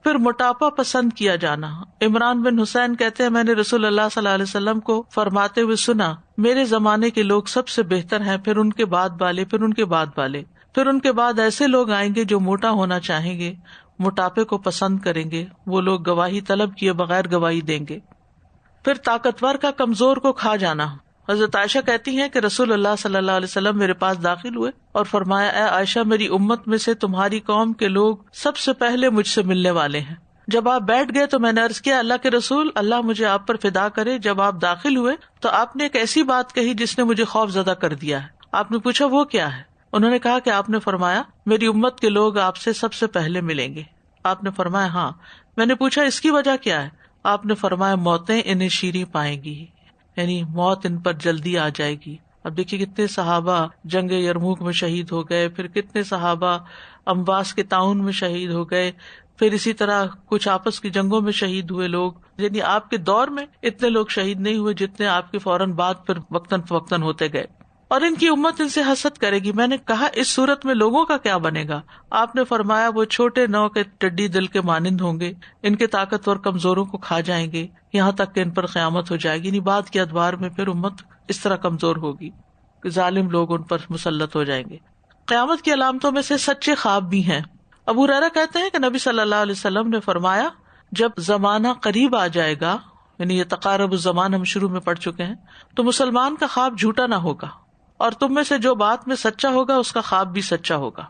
پھر موٹاپا پسند کیا جانا. عمران بن حسین کہتے ہیں میں نے رسول اللہ صلی اللہ علیہ وسلم کو فرماتے ہوئے سنا میرے زمانے کے لوگ سب سے بہتر ہیں، پھر ان کے بعد والے، پھر ان کے بعد والے، پھر ان کے بعد ایسے لوگ آئیں گے جو موٹا ہونا چاہیں گے، موٹاپے کو پسند کریں گے، وہ لوگ گواہی طلب کیے بغیر گواہی دیں گے. پھر طاقتور کا کمزور کو کھا جانا. حضرت عائشہ کہتی ہیں کہ رسول اللہ صلی اللہ علیہ وسلم میرے پاس داخل ہوئے اور فرمایا اے عائشہ میری امت میں سے تمہاری قوم کے لوگ سب سے پہلے مجھ سے ملنے والے ہیں. جب آپ بیٹھ گئے تو میں نے عرض کیا اللہ کے رسول اللہ مجھے آپ پر فدا کرے. جب آپ داخل ہوئے تو آپ نے ایک ایسی بات کہی جس نے مجھے خوف زدہ کر دیا ہے. آپ نے پوچھا وہ کیا ہے؟ انہوں نے کہا کہ آپ نے فرمایا میری امت کے لوگ آپ سے سب سے پہلے ملیں گے. آپ نے فرمایا ہاں. میں نے پوچھا اس کی وجہ کیا ہے؟ آپ نے فرمایا موتیں انہیں شیریں پائیں گی، یعنی موت ان پر جلدی آ جائے گی. اب دیکھیے کتنے صحابہ جنگ یرموک میں شہید ہو گئے، پھر کتنے صحابہ امواس کے تعاون میں شہید ہو گئے، پھر اسی طرح کچھ آپس کی جنگوں میں شہید ہوئے لوگ. یعنی آپ کے دور میں اتنے لوگ شہید نہیں ہوئے جتنے آپ کے فوراً بعد پھر وقتاً فوقتاً ہوتے گئے. اور ان کی امت ان سے حسد کرے گی. میں نے کہا اس صورت میں لوگوں کا کیا بنے گا؟ آپ نے فرمایا وہ چھوٹے نو کے ٹڈی دل کے مانند ہوں گے، ان کے طاقتور کمزوروں کو کھا جائیں گے یہاں تک کہ ان پر قیامت ہو جائے گی. یعنی بعد کے ادوار میں پھر امت اس طرح کمزور ہوگی کہ ظالم لوگ ان پر مسلط ہو جائیں گے. قیامت کی علامتوں میں سے سچے خواب بھی ہیں. ابو ہریرہ کہتے ہیں کہ نبی صلی اللہ علیہ وسلم نے فرمایا جب زمانہ قریب آ جائے گا، یعنی یہ تقارب الزمان ہم شروع میں پڑھ چکے ہیں، تو مسلمان کا خواب جھوٹا نہ ہوگا، اور تم میں سے جو بات میں سچا ہوگا اس کا خواب بھی سچا ہوگا.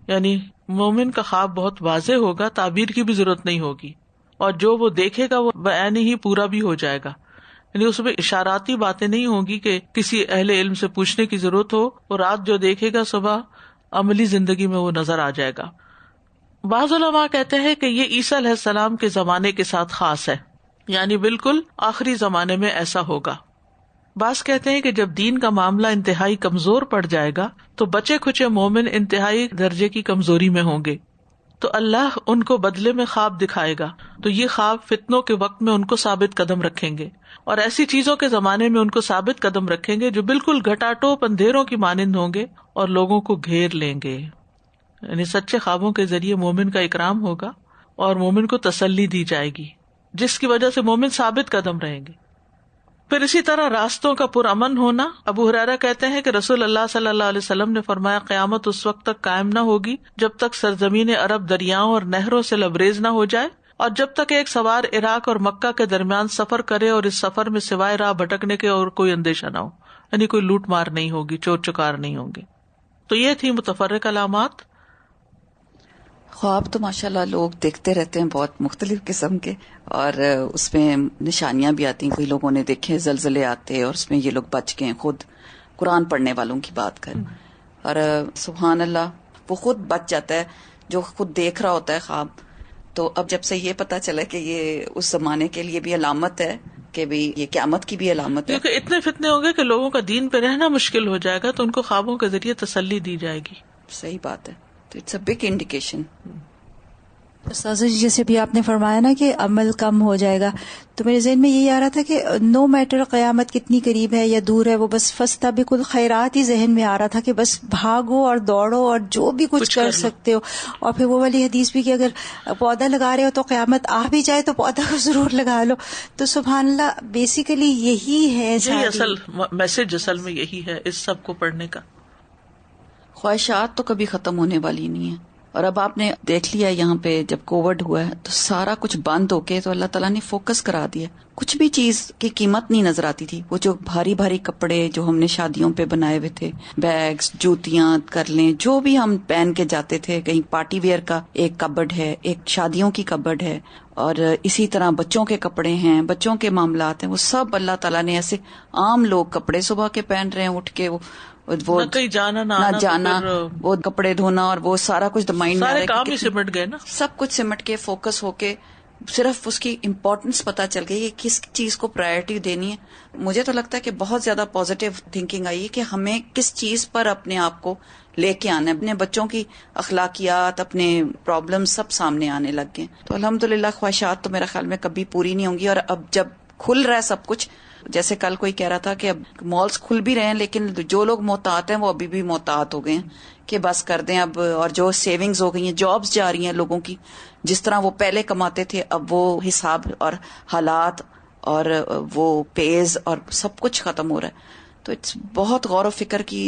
یعنی مومن کا خواب بہت واضح ہوگا، تعبیر کی بھی ضرورت نہیں ہوگی، اور جو وہ دیکھے گا وہ بعین ہی پورا بھی ہو جائے گا. یعنی اس میں اشاراتی باتیں نہیں ہوگی کہ کسی اہل علم سے پوچھنے کی ضرورت ہو، اور رات جو دیکھے گا صبح عملی زندگی میں وہ نظر آ جائے گا. بعض علماء کہتے ہیں کہ یہ عیسیٰ علیہ السلام کے زمانے کے ساتھ خاص ہے، یعنی بالکل آخری زمانے میں ایسا ہوگا. بعض کہتے ہیں کہ جب دین کا معاملہ انتہائی کمزور پڑ جائے گا تو بچے کھچے مومن انتہائی درجے کی کمزوری میں ہوں گے، تو اللہ ان کو بدلے میں خواب دکھائے گا، تو یہ خواب فتنوں کے وقت میں ان کو ثابت قدم رکھیں گے، اور ایسی چیزوں کے زمانے میں ان کو ثابت قدم رکھیں گے جو بالکل گھٹاٹوپ اندھیروں کی مانند ہوں گے اور لوگوں کو گھیر لیں گے. یعنی سچے خوابوں کے ذریعے مومن کا اکرام ہوگا اور مومن کو تسلی دی جائے گی، جس کی وجہ سے مومن ثابت قدم رہیں گے. پھر اسی طرح راستوں کا پرامن ہونا. ابو ہریرہ کہتے ہیں کہ رسول اللہ صلی اللہ علیہ وسلم نے فرمایا قیامت اس وقت تک قائم نہ ہوگی جب تک سرزمین عرب دریاؤں اور نہروں سے لبریز نہ ہو جائے، اور جب تک ایک سوار عراق اور مکہ کے درمیان سفر کرے اور اس سفر میں سوائے راہ بھٹکنے کے اور کوئی اندیشہ نہ ہو، یعنی کوئی لوٹ مار نہیں ہوگی، چور چکار نہیں ہوں گے. تو یہ تھی متفرق علامات. خواب تو ماشاءاللہ لوگ دیکھتے رہتے ہیں بہت مختلف قسم کے، اور اس میں نشانیاں بھی آتی ہیں. کوئی لوگوں نے دیکھے زلزلے آتے اور اس میں یہ لوگ بچ گئے، خود قرآن پڑھنے والوں کی بات کریں، اور سبحان اللہ وہ خود بچ جاتا ہے جو خود دیکھ رہا ہوتا ہے خواب. تو اب جب سے یہ پتا چلا کہ یہ اس زمانے کے لیے بھی علامت ہے کہ بھی یہ قیامت کی بھی علامت ہے، کیونکہ اتنے فتنے ہوں گے کہ لوگوں کا دین پہ رہنا مشکل ہو جائے گا، تو ان کو خوابوں کے ذریعے تسلی دی جائے گی. صحیح بات ہے. تو اٹس اے بگ انڈیکیشن. استاذہ جی جیسے بھی آپ نے فرمایا نا کہ عمل کم ہو جائے گا، تو میرے ذہن میں یہی آ رہا تھا کہ نو میٹر قیامت کتنی قریب ہے یا دور ہے، وہ بس فاستبقوا الخیرات ہی ذہن میں آ رہا تھا کہ بس بھاگو اور دوڑو اور جو بھی کچھ کر سکتے ہو. اور پھر وہ والی حدیث بھی کہ اگر پودا لگا رہے ہو تو قیامت آ بھی جائے تو پودا کو ضرور لگا لو. تو سبحان اللہ بیسیکلی یہی ہے، یہی اصل میسج اصل میں یہی ہے اس سب کو پڑھنے کا. خواہشات تو کبھی ختم ہونے والی نہیں ہے. اور اب آپ نے دیکھ لیا یہاں پہ جب کووڈ ہوا ہے تو سارا کچھ بند ہو کے تو اللہ تعالیٰ نے فوکس کرا دیا. کچھ بھی چیز کی قیمت نہیں نظر آتی تھی. وہ جو بھاری بھاری کپڑے جو ہم نے شادیوں پہ بنائے ہوئے تھے، بیگز، جوتیاں کر لیں، جو بھی ہم پہن کے جاتے تھے، کہیں پارٹی ویئر کا ایک کبڈ ہے، ایک شادیوں کی کبڈ ہے، اور اسی طرح بچوں کے کپڑے ہیں، بچوں کے معاملات ہیں، وہ سب اللہ تعالیٰ نے ایسے عام لوگ کپڑے صبح کے پہن رہے ہیں اٹھ کے، وہ نہ کہیں جانا نہ جانا، وہ کپڑے دھونا اور وہ سارا کچھ مائنڈ میں سارے کام ہی سمٹ گئے نا، سب کچھ سمٹ کے فوکس ہو کے صرف اس کی امپورٹنس پتا چل گئی کہ کس چیز کو پرائرٹی دینی ہے. مجھے تو لگتا ہے کہ بہت زیادہ پازیٹیو تھنکنگ آئی ہے کہ ہمیں کس چیز پر اپنے آپ کو لے کے آنا ہے. اپنے بچوں کی اخلاقیات، اپنے پرابلم سب سامنے آنے لگ گئے. تو الحمدللہ خواہشات تو میرا خیال میں کبھی پوری نہیں ہوں گی. اور اب جب کھل رہا ہے سب کچھ، جیسے کل کوئی کہہ رہا تھا کہ اب مالز کھل بھی رہے ہیں لیکن جو لوگ محتاط ہیں وہ ابھی بھی محتاط ہو گئے ہیں کہ بس کر دیں اب. اور جو سیونگز ہو گئی ہیں، جابز جا رہی ہیں لوگوں کی، جس طرح وہ پہلے کماتے تھے اب وہ حساب اور حالات اور وہ پیز اور سب کچھ ختم ہو رہا ہے. تو بہت غور و فکر کی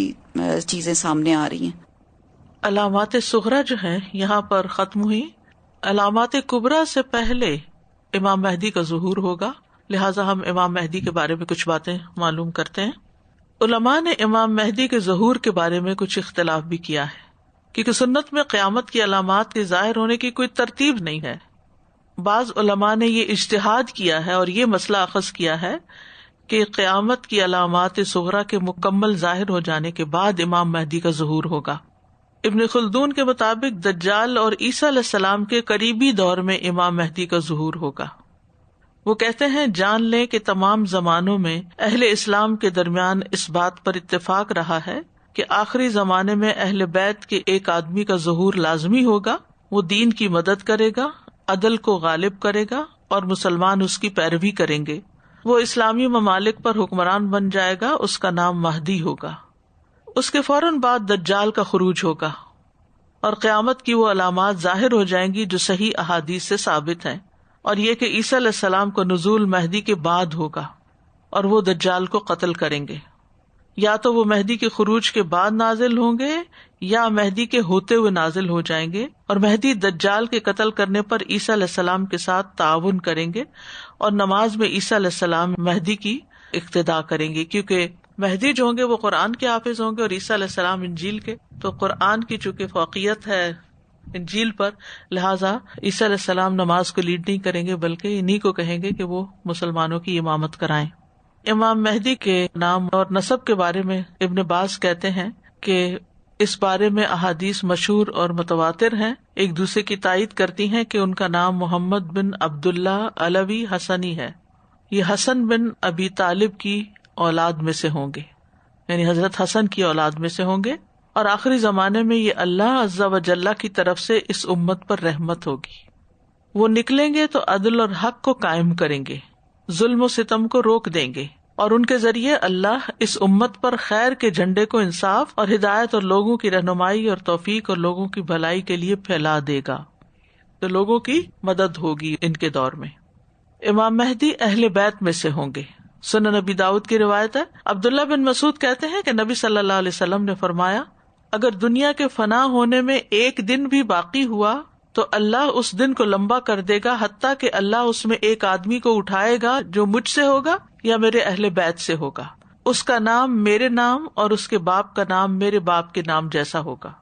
چیزیں سامنے آ رہی ہیں. علامات صغرا جو ہیں یہاں پر ختم ہوئی. علامات کبریٰ سے پہلے امام مہدی کا ظہور ہوگا، لہٰذا ہم امام مہدی کے بارے میں کچھ باتیں معلوم کرتے ہیں. علماء نے امام مہدی کے ظہور کے بارے میں کچھ اختلاف بھی کیا ہے، کیونکہ سنت میں قیامت کی علامات کے ظاہر ہونے کی کوئی ترتیب نہیں ہے. بعض علماء نے یہ اجتہاد کیا ہے اور یہ مسئلہ اخذ کیا ہے کہ قیامت کی علامات صغرا کے مکمل ظاہر ہو جانے کے بعد امام مہدی کا ظہور ہوگا. ابن خلدون کے مطابق دجال اور عیسیٰ علیہ السلام کے قریبی دور میں امام مہدی کا ظہور ہوگا. وہ کہتے ہیں جان لیں کہ تمام زمانوں میں اہل اسلام کے درمیان اس بات پر اتفاق رہا ہے کہ آخری زمانے میں اہل بیت کے ایک آدمی کا ظہور لازمی ہوگا. وہ دین کی مدد کرے گا، عدل کو غالب کرے گا اور مسلمان اس کی پیروی کریں گے. وہ اسلامی ممالک پر حکمران بن جائے گا، اس کا نام مہدی ہوگا. اس کے فوراً بعد دجال کا خروج ہوگا اور قیامت کی وہ علامات ظاہر ہو جائیں گی جو صحیح احادیث سے ثابت ہیں، اور یہ کہ عیسیٰ علیہ السلام کو نزول مہدی کے بعد ہوگا اور وہ دجال کو قتل کریں گے. یا تو وہ مہدی کے خروج کے بعد نازل ہوں گے یا مہدی کے ہوتے ہوئے نازل ہو جائیں گے، اور مہدی دجال کے قتل کرنے پر عیسیٰ علیہ السلام کے ساتھ تعاون کریں گے، اور نماز میں عیسیٰ علیہ السلام مہدی کی اقتداء کریں گے، کیونکہ مہدی جو ہوں گے وہ قرآن کے حافظ ہوں گے اور عیسیٰ علیہ السلام انجیل کے. تو قرآن کی چونکہ فوقیت ہے انجیل پر، لہٰذا عیسیٰ علیہ السلام نماز کو لیڈ نہیں کریں گے بلکہ انہی کو کہیں گے کہ وہ مسلمانوں کی امامت کرائیں. امام مہدی کے نام اور نسب کے بارے میں ابن باز کہتے ہیں کہ اس بارے میں احادیث مشہور اور متواتر ہیں، ایک دوسرے کی تائید کرتی ہیں کہ ان کا نام محمد بن عبداللہ علوی حسنی ہے. یہ حسن بن ابی طالب کی اولاد میں سے ہوں گے، یعنی حضرت حسن کی اولاد میں سے ہوں گے، اور آخری زمانے میں یہ اللہ عز و جل کی طرف سے اس امت پر رحمت ہوگی. وہ نکلیں گے تو عدل اور حق کو قائم کریں گے، ظلم و ستم کو روک دیں گے، اور ان کے ذریعے اللہ اس امت پر خیر کے جھنڈے کو انصاف اور ہدایت اور لوگوں کی رہنمائی اور توفیق اور لوگوں کی بھلائی کے لیے پھیلا دے گا. تو لوگوں کی مدد ہوگی ان کے دور میں. امام مہدی اہل بیت میں سے ہوں گے. سنن نبی داؤد کی روایت ہے، عبداللہ بن مسعود کہتے ہیں کہ نبی صلی اللہ علیہ وسلم نے فرمایا، اگر دنیا کے فنا ہونے میں ایک دن بھی باقی ہوا تو اللہ اس دن کو لمبا کر دے گا، حتیٰ کہ اللہ اس میں ایک آدمی کو اٹھائے گا جو مجھ سے ہوگا یا میرے اہل بیت سے ہوگا. اس کا نام میرے نام اور اس کے باپ کا نام میرے باپ کے نام جیسا ہوگا.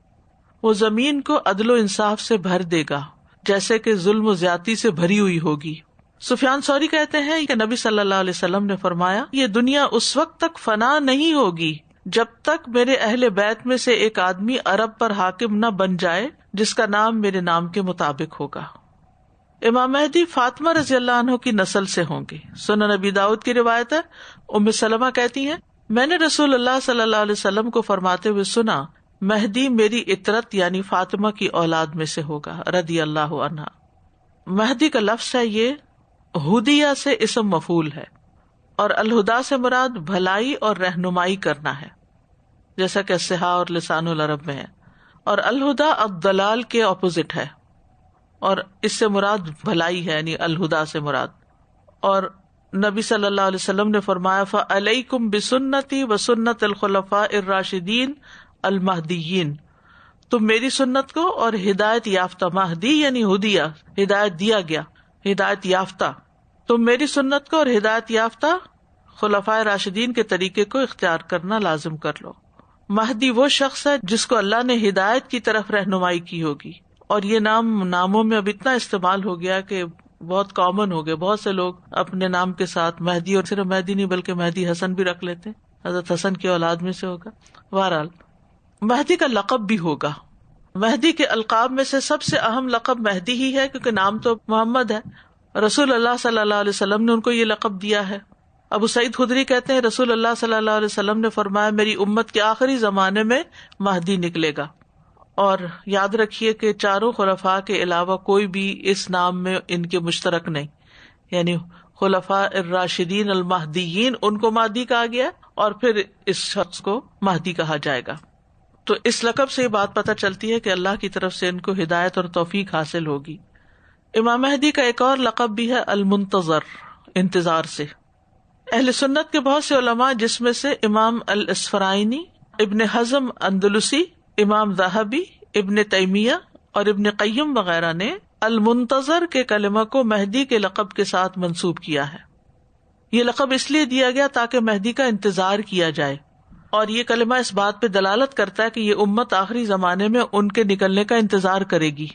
وہ زمین کو عدل و انصاف سے بھر دے گا جیسے کہ ظلم و زیادتی سے بھری ہوئی ہوگی. سفیان ثوری کہتے ہیں کہ نبی صلی اللہ علیہ وسلم نے فرمایا، یہ دنیا اس وقت تک فنا نہیں ہوگی جب تک میرے اہل بیت میں سے ایک آدمی عرب پر حاکم نہ بن جائے جس کا نام میرے نام کے مطابق ہوگا. امام مہدی فاطمہ رضی اللہ عنہ کی نسل سے ہوں گے. سنن نبی داؤد کی روایت ہے، ام سلمہ کہتی ہیں، میں نے رسول اللہ صلی اللہ علیہ وسلم کو فرماتے ہوئے سنا، مہدی میری اطرت یعنی فاطمہ کی اولاد میں سے ہوگا رضی اللہ عنہا. مہدی کا لفظ ہے یہ ہدیہ سے اسم مفعول ہے، اور الہدا سے مراد بھلائی اور رہنمائی کرنا ہے، جیسا کہ صحا اور لسان العرب میں ہے، اور الہدا الضلال کے اپوزٹ ہے، اور اس سے مراد بھلائی ہے یعنی الہدا سے مراد. اور نبی صلی اللہ علیہ وسلم نے فرمایا، فعلیکم بسنتی وسنت الخلفاء الراشدین المہدیین، تم میری سنت کو اور ہدایت یافتہ، مہدی یعنی ہدیہ ہدایت دیا گیا، ہدایت یافتہ، تم میری سنت کو اور ہدایت یافتہ خلفائے راشدین کے طریقے کو اختیار کرنا لازم کر لو. مہدی وہ شخص ہے جس کو اللہ نے ہدایت کی طرف رہنمائی کی ہوگی، اور یہ ناموں میں اب اتنا استعمال ہو گیا کہ بہت کامن ہو گیا. بہت سے لوگ اپنے نام کے ساتھ مہدی، اور صرف مہدی نہیں بلکہ مہدی حسن بھی رکھ لیتے ہیں، حضرت حسن کی اولاد میں سے ہوگا. بہرحال مہدی کا لقب بھی ہوگا. مہدی کے القاب میں سے سب سے اہم لقب مہدی ہی ہے، کیونکہ نام تو محمد ہے. رسول اللہ صلی اللہ علیہ وسلم نے ان کو یہ لقب دیا ہے. ابو سعید خدری کہتے ہیں، رسول اللہ صلی اللہ علیہ وسلم نے فرمایا، میری امت کے آخری زمانے میں مہدی نکلے گا. اور یاد رکھیے کہ چاروں خلفاء کے علاوہ کوئی بھی اس نام میں ان کے مشترک نہیں، یعنی خلفاء الراشدین المہدیین ان کو مہدی کہا گیا، اور پھر اس شخص کو مہدی کہا جائے گا. تو اس لقب سے یہ بات پتہ چلتی ہے کہ اللہ کی طرف سے ان کو ہدایت اور توفیق حاصل ہوگی. امام مہدی کا ایک اور لقب بھی ہے المنتظر، انتظار سے. اہل سنت کے بہت سے علماء جس میں سے امام الاسفرائینی، ابن حزم اندلسی، امام ذہبی، ابن تیمیہ اور ابن قیم وغیرہ نے المنتظر کے کلمہ کو مہدی کے لقب کے ساتھ منسوب کیا ہے. یہ لقب اس لیے دیا گیا تاکہ مہدی کا انتظار کیا جائے، اور یہ کلمہ اس بات پہ دلالت کرتا ہے کہ یہ امت آخری زمانے میں ان کے نکلنے کا انتظار کرے گی.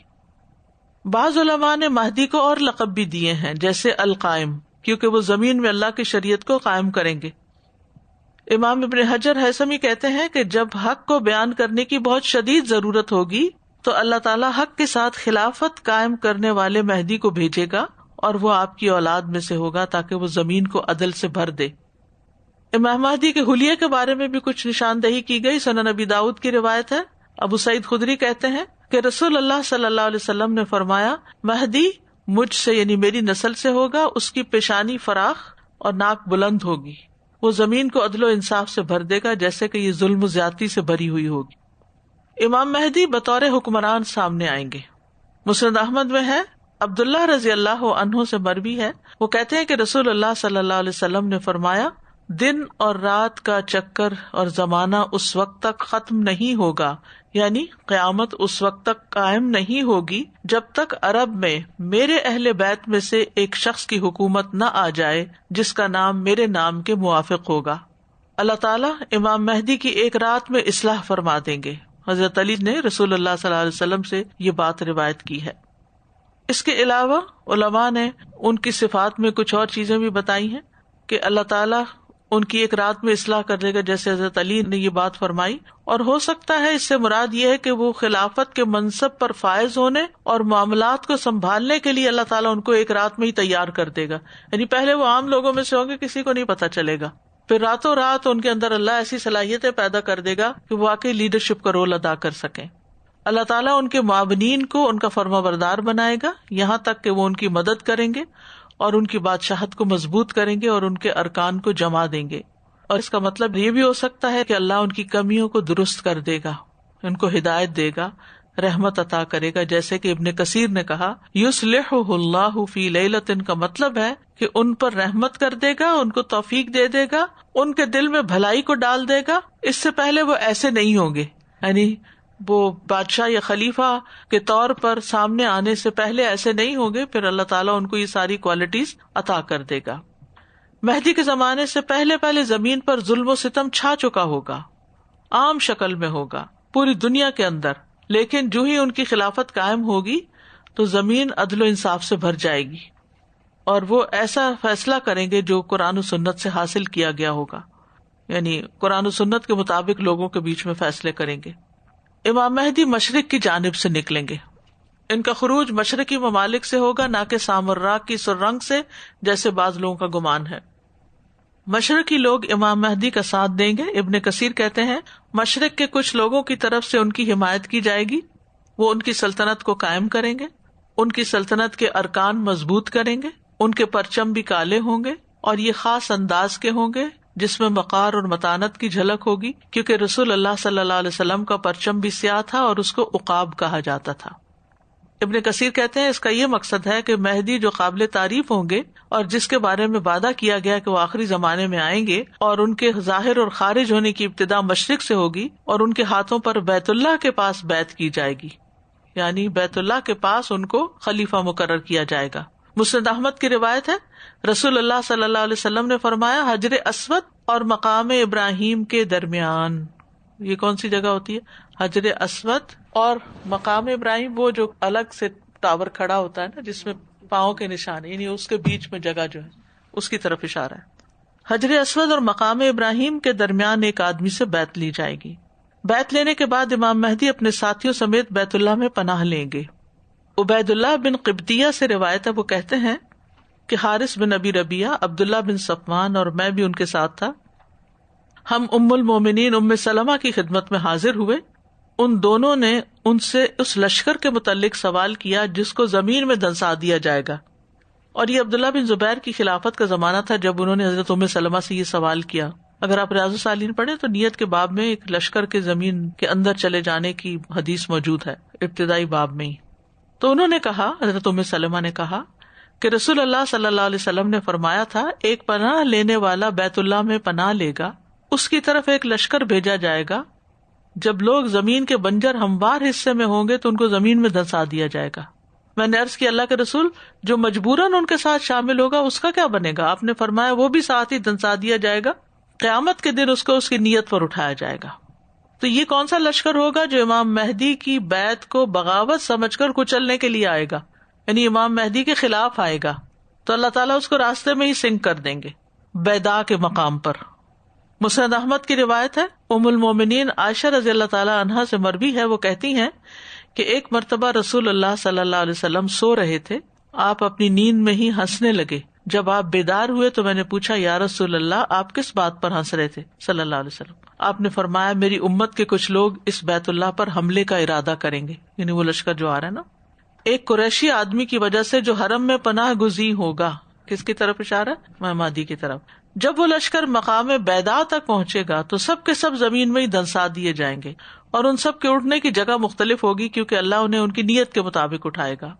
بعض علماء نے مہدی کو اور لقب بھی دیے ہیں، جیسے القائم، کیونکہ وہ زمین میں اللہ کی شریعت کو قائم کریں گے. امام ابن حجر ہیثمی کہتے ہیں کہ جب حق کو بیان کرنے کی بہت شدید ضرورت ہوگی تو اللہ تعالیٰ حق کے ساتھ خلافت قائم کرنے والے مہدی کو بھیجے گا، اور وہ آپ کی اولاد میں سے ہوگا تاکہ وہ زمین کو عدل سے بھر دے. امام مہدی کے حلیے کے بارے میں بھی کچھ نشاندہی کی گئی. سنن نبی داؤد کی روایت ہے، ابو سعید خدری کہتے ہیں کہ رسول اللہ صلی اللہ علیہ وسلم نے فرمایا، مہدی مجھ سے یعنی میری نسل سے ہوگا، اس کی پیشانی فراخ اور ناک بلند ہوگی، وہ زمین کو عدل و انصاف سے بھر دے گا جیسے کہ یہ ظلم و زیادتی سے بھری ہوئی ہوگی. امام مہدی بطور حکمران سامنے آئیں گے. مسند احمد میں ہے، عبداللہ رضی اللہ عنہ سے مروی ہے، وہ کہتے ہیں کہ رسول اللہ صلی اللہ علیہ وسلم نے فرمایا، دن اور رات کا چکر اور زمانہ اس وقت تک ختم نہیں ہوگا، یعنی قیامت اس وقت تک قائم نہیں ہوگی جب تک عرب میں میرے اہل بیت میں سے ایک شخص کی حکومت نہ آ جائے جس کا نام میرے نام کے موافق ہوگا۔ اللہ تعالیٰ امام مہدی کی ایک رات میں اصلاح فرما دیں گے۔ حضرت علی نے رسول اللہ صلی اللہ علیہ وسلم سے یہ بات روایت کی ہے۔ اس کے علاوہ علماء نے ان کی صفات میں کچھ اور چیزیں بھی بتائی ہیں کہ اللہ تعالیٰ ان کی ایک رات میں اصلاح کر دے گا، جیسے حضرت علی نے یہ بات فرمائی، اور ہو سکتا ہے اس سے مراد یہ ہے کہ وہ خلافت کے منصب پر فائز ہونے اور معاملات کو سنبھالنے کے لیے اللہ تعالیٰ ان کو ایک رات میں ہی تیار کر دے گا۔ یعنی پہلے وہ عام لوگوں میں سے ہوں گے، کسی کو نہیں پتا چلے گا، پھر راتوں رات ان کے اندر اللہ ایسی صلاحیتیں پیدا کر دے گا کہ وہ واقعی لیڈرشپ کا رول ادا کر سکیں۔ اللہ تعالیٰ ان کے معاونین کو ان کا فرما بردار بنائے گا، یہاں تک کہ وہ ان کی مدد کریں گے اور ان کی بادشاہت کو مضبوط کریں گے اور ان کے ارکان کو جما دیں گے۔ اور اس کا مطلب یہ بھی ہو سکتا ہے کہ اللہ ان کی کمیوں کو درست کر دے گا، ان کو ہدایت دے گا، رحمت عطا کرے گا، جیسے کہ ابن کثیر نے کہا یصلحہ اللہ فی لیلۃ، کا مطلب ہے کہ ان پر رحمت کر دے گا، ان کو توفیق دے دے گا، ان کے دل میں بھلائی کو ڈال دے گا۔ اس سے پہلے وہ ایسے نہیں ہوں گے، یعنی وہ بادشاہ یا خلیفہ کے طور پر سامنے آنے سے پہلے ایسے نہیں ہوں گے، پھر اللہ تعالیٰ ان کو یہ ساری کوالٹیز عطا کر دے گا۔ مہدی کے زمانے سے پہلے زمین پر ظلم و ستم چھا چکا ہوگا، عام شکل میں ہوگا پوری دنیا کے اندر، لیکن جو ہی ان کی خلافت قائم ہوگی تو زمین عدل و انصاف سے بھر جائے گی، اور وہ ایسا فیصلہ کریں گے جو قرآن و سنت سے حاصل کیا گیا ہوگا، یعنی قرآن و سنت کے مطابق لوگوں کے بیچ میں فیصلے کریں گے۔ امام مہدی مشرق کی جانب سے نکلیں گے، ان کا خروج مشرقی ممالک سے ہوگا، نہ کہ سامراء کی سرنگ سے جیسے بعض لوگوں کا گمان ہے۔ مشرقی لوگ امام مہدی کا ساتھ دیں گے۔ ابن کثیر کہتے ہیں مشرق کے کچھ لوگوں کی طرف سے ان کی حمایت کی جائے گی، وہ ان کی سلطنت کو قائم کریں گے، ان کی سلطنت کے ارکان مضبوط کریں گے، ان کے پرچم بھی کالے ہوں گے اور یہ خاص انداز کے ہوں گے جس میں وقار اور متانت کی جھلک ہوگی، کیونکہ رسول اللہ صلی اللہ علیہ وسلم کا پرچم بھی سیاہ تھا اور اس کو عقاب کہا جاتا تھا۔ ابن کثیر کہتے ہیں اس کا یہ مقصد ہے کہ مہدی جو قابل تعریف ہوں گے اور جس کے بارے میں وعدہ کیا گیا کہ وہ آخری زمانے میں آئیں گے، اور ان کے ظاہر اور خارج ہونے کی ابتدا مشرق سے ہوگی، اور ان کے ہاتھوں پر بیت اللہ کے پاس بیعت کی جائے گی، یعنی بیت اللہ کے پاس ان کو خلیفہ مقرر کیا جائے گا۔ مسند احمد کی روایت ہے رسول اللہ صلی اللہ علیہ وسلم نے فرمایا حجر اسود اور مقام ابراہیم کے درمیان، یہ کون سی جگہ ہوتی ہے؟ حجر اسود اور مقام ابراہیم، وہ جو الگ سے ٹاور کھڑا ہوتا ہے نا جس میں پاؤں کے نشان، یعنی اس کے بیچ میں جگہ جو ہے اس کی طرف اشارہ ہے۔ حجر اسود اور مقام ابراہیم کے درمیان ایک آدمی سے بیعت لی جائے گی۔ بیعت لینے کے بعد امام مہدی اپنے ساتھیوں سمیت بیت اللہ میں پناہ لیں گے۔ عبید اللہ بن قبطیہ سے روایت ہے، وہ کہتے ہیں کہ حارث بن ابی ربیعہ، عبداللہ بن صفوان اور میں بھی ان کے ساتھ تھا، ہم ام المومنین ام سلمہ کی خدمت میں حاضر ہوئے۔ ان دونوں نے ان سے اس لشکر کے متعلق سوال کیا جس کو زمین میں دنسا دیا جائے گا، اور یہ عبداللہ بن زبیر کی خلافت کا زمانہ تھا جب انہوں نے حضرت ام سلمہ سے یہ سوال کیا۔ اگر آپ ریاض الصالحین پڑھیں تو نیت کے باب میں ایک لشکر کے زمین کے اندر چلے جانے کی حدیث موجود ہے ابتدائی باب میں ہی۔ تو انہوں نے کہا، حضرت ام سلمہ نے کہا کہ رسول اللہ صلی اللہ علیہ وسلم نے فرمایا تھا ایک پناہ لینے والا بیت اللہ میں پناہ لے گا، اس کی طرف ایک لشکر بھیجا جائے گا، جب لوگ زمین کے بنجر ہموار حصے میں ہوں گے تو ان کو زمین میں دنسا دیا جائے گا۔ میں نے عرض کیا اللہ کے رسول، جو مجبوراً ان کے ساتھ شامل ہوگا اس کا کیا بنے گا؟ آپ نے فرمایا وہ بھی ساتھ ہی دنسا دیا جائے گا، قیامت کے دن اس کو اس کی نیت پر اٹھایا جائے گا۔ تو یہ کون سا لشکر ہوگا جو امام مہدی کی بیعت کو بغاوت سمجھ کر کچلنے کے لیے آئے گا، یعنی امام مہدی کے خلاف آئے گا، تو اللہ تعالیٰ اس کو راستے میں ہی سنک کر دیں گے بیدا کے مقام پر۔ مسند احمد کی روایت ہے، ام المومنین عائشہ رضی اللہ تعالیٰ عنہا سے مروی ہے، وہ کہتی ہیں کہ ایک مرتبہ رسول اللہ صلی اللہ علیہ وسلم سو رہے تھے، آپ اپنی نیند میں ہی ہنسنے لگے۔ جب آپ بیدار ہوئے تو میں نے پوچھا یا رسول اللہ آپ کس بات پر ہنس رہے تھے صلی اللہ علیہ وسلم؟ آپ نے فرمایا میری امت کے کچھ لوگ اس بیت اللہ پر حملے کا ارادہ کریں گے، یعنی وہ لشکر جو آ رہا ہے نا، ایک قریشی آدمی کی وجہ سے جو حرم میں پناہ گزین ہوگا۔ کس کی طرف اشارہ؟ مہدی کی طرف۔ جب وہ لشکر مقام بیدا تک پہنچے گا تو سب کے سب زمین میں ہی دنسا دیے جائیں گے، اور ان سب کے اٹھنے کی جگہ مختلف ہوگی کیونکہ اللہ انہیں ان کی نیت کے مطابق اٹھائے گا۔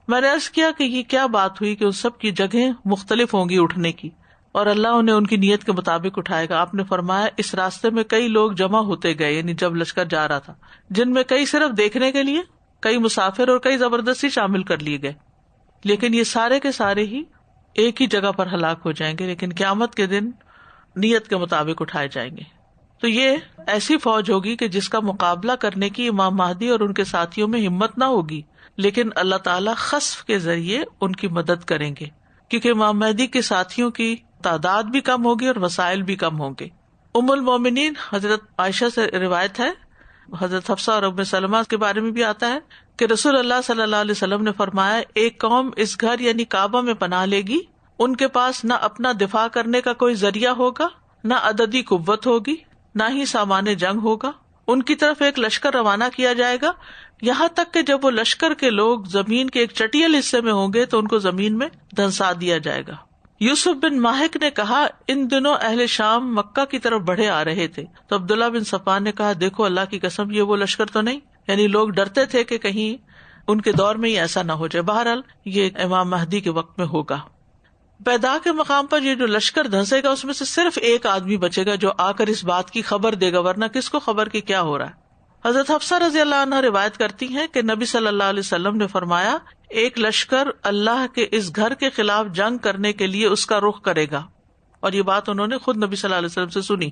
میں نے عرض کیا کہ یہ کیا بات ہوئی کہ ان سب کی جگہیں مختلف ہوں گی اٹھنے کی؟ اور اللہ انہیں ان کی نیت کے مطابق اٹھائے گا. آپ نے فرمایا اس راستے میں کئی لوگ جمع ہوتے گئے، یعنی جب لشکر جا رہا تھا، جن میں کئی صرف دیکھنے کے لیے، کئی مسافر اور کئی زبردستی شامل کر لیے گئے، لیکن یہ سارے کے سارے ہی ایک ہی جگہ پر ہلاک ہو جائیں گے، لیکن قیامت کے دن نیت کے مطابق اٹھائے جائیں گے. تو یہ ایسی فوج ہوگی کہ جس کا مقابلہ کرنے کی امام مہدی اور ان کے ساتھیوں میں ہمت نہ ہوگی، لیکن اللہ تعالیٰ خسف کے ذریعے ان کی مدد کریں گے، کیونکہ امام مہدی کے ساتھیوں کی تعداد بھی کم ہوگی اور وسائل بھی کم ہوں گے. ام المومنین حضرت عائشہ سے روایت ہے، حضرت حفصہ اور ام سلمہ کے بارے میں بھی آتا ہے کہ رسول اللہ صلی اللہ علیہ وسلم نے فرمایا ایک قوم اس گھر یعنی کعبہ میں پناہ لے گی، ان کے پاس نہ اپنا دفاع کرنے کا کوئی ذریعہ ہوگا، نہ عددی قوت ہوگی، نہ ہی سامان جنگ ہوگا. ان کی طرف ایک لشکر روانہ کیا جائے گا، یہاں تک کہ جب وہ لشکر کے لوگ زمین کے ایک چٹیل حصے میں ہوں گے تو ان کو زمین میں دھنسا دیا جائے گا. یوسف بن ماہک نے کہا ان دنوں اہل شام مکہ کی طرف بڑھے آ رہے تھے، تو عبداللہ بن صفوان نے کہا دیکھو اللہ کی قسم یہ وہ لشکر تو نہیں، یعنی لوگ ڈرتے تھے کہ کہیں ان کے دور میں ہی ایسا نہ ہو جائے. بہرحال یہ امام مہدی کے وقت میں ہوگا. پیدا کے مقام پر یہ جو لشکر دھنسے گا اس میں سے صرف ایک آدمی بچے گا جو آ کر اس بات کی خبر دے گا، ورنہ کس کو خبر کہ کیا ہو رہا ہے. حضرت حفصہ رضی اللہ عنہ روایت کرتی ہیں کہ نبی صلی اللہ علیہ وسلم نے فرمایا ایک لشکر اللہ کے اس گھر کے خلاف جنگ کرنے کے لیے اس کا رخ کرے گا. اور یہ بات انہوں نے خود نبی صلی اللہ علیہ وسلم سے سنی.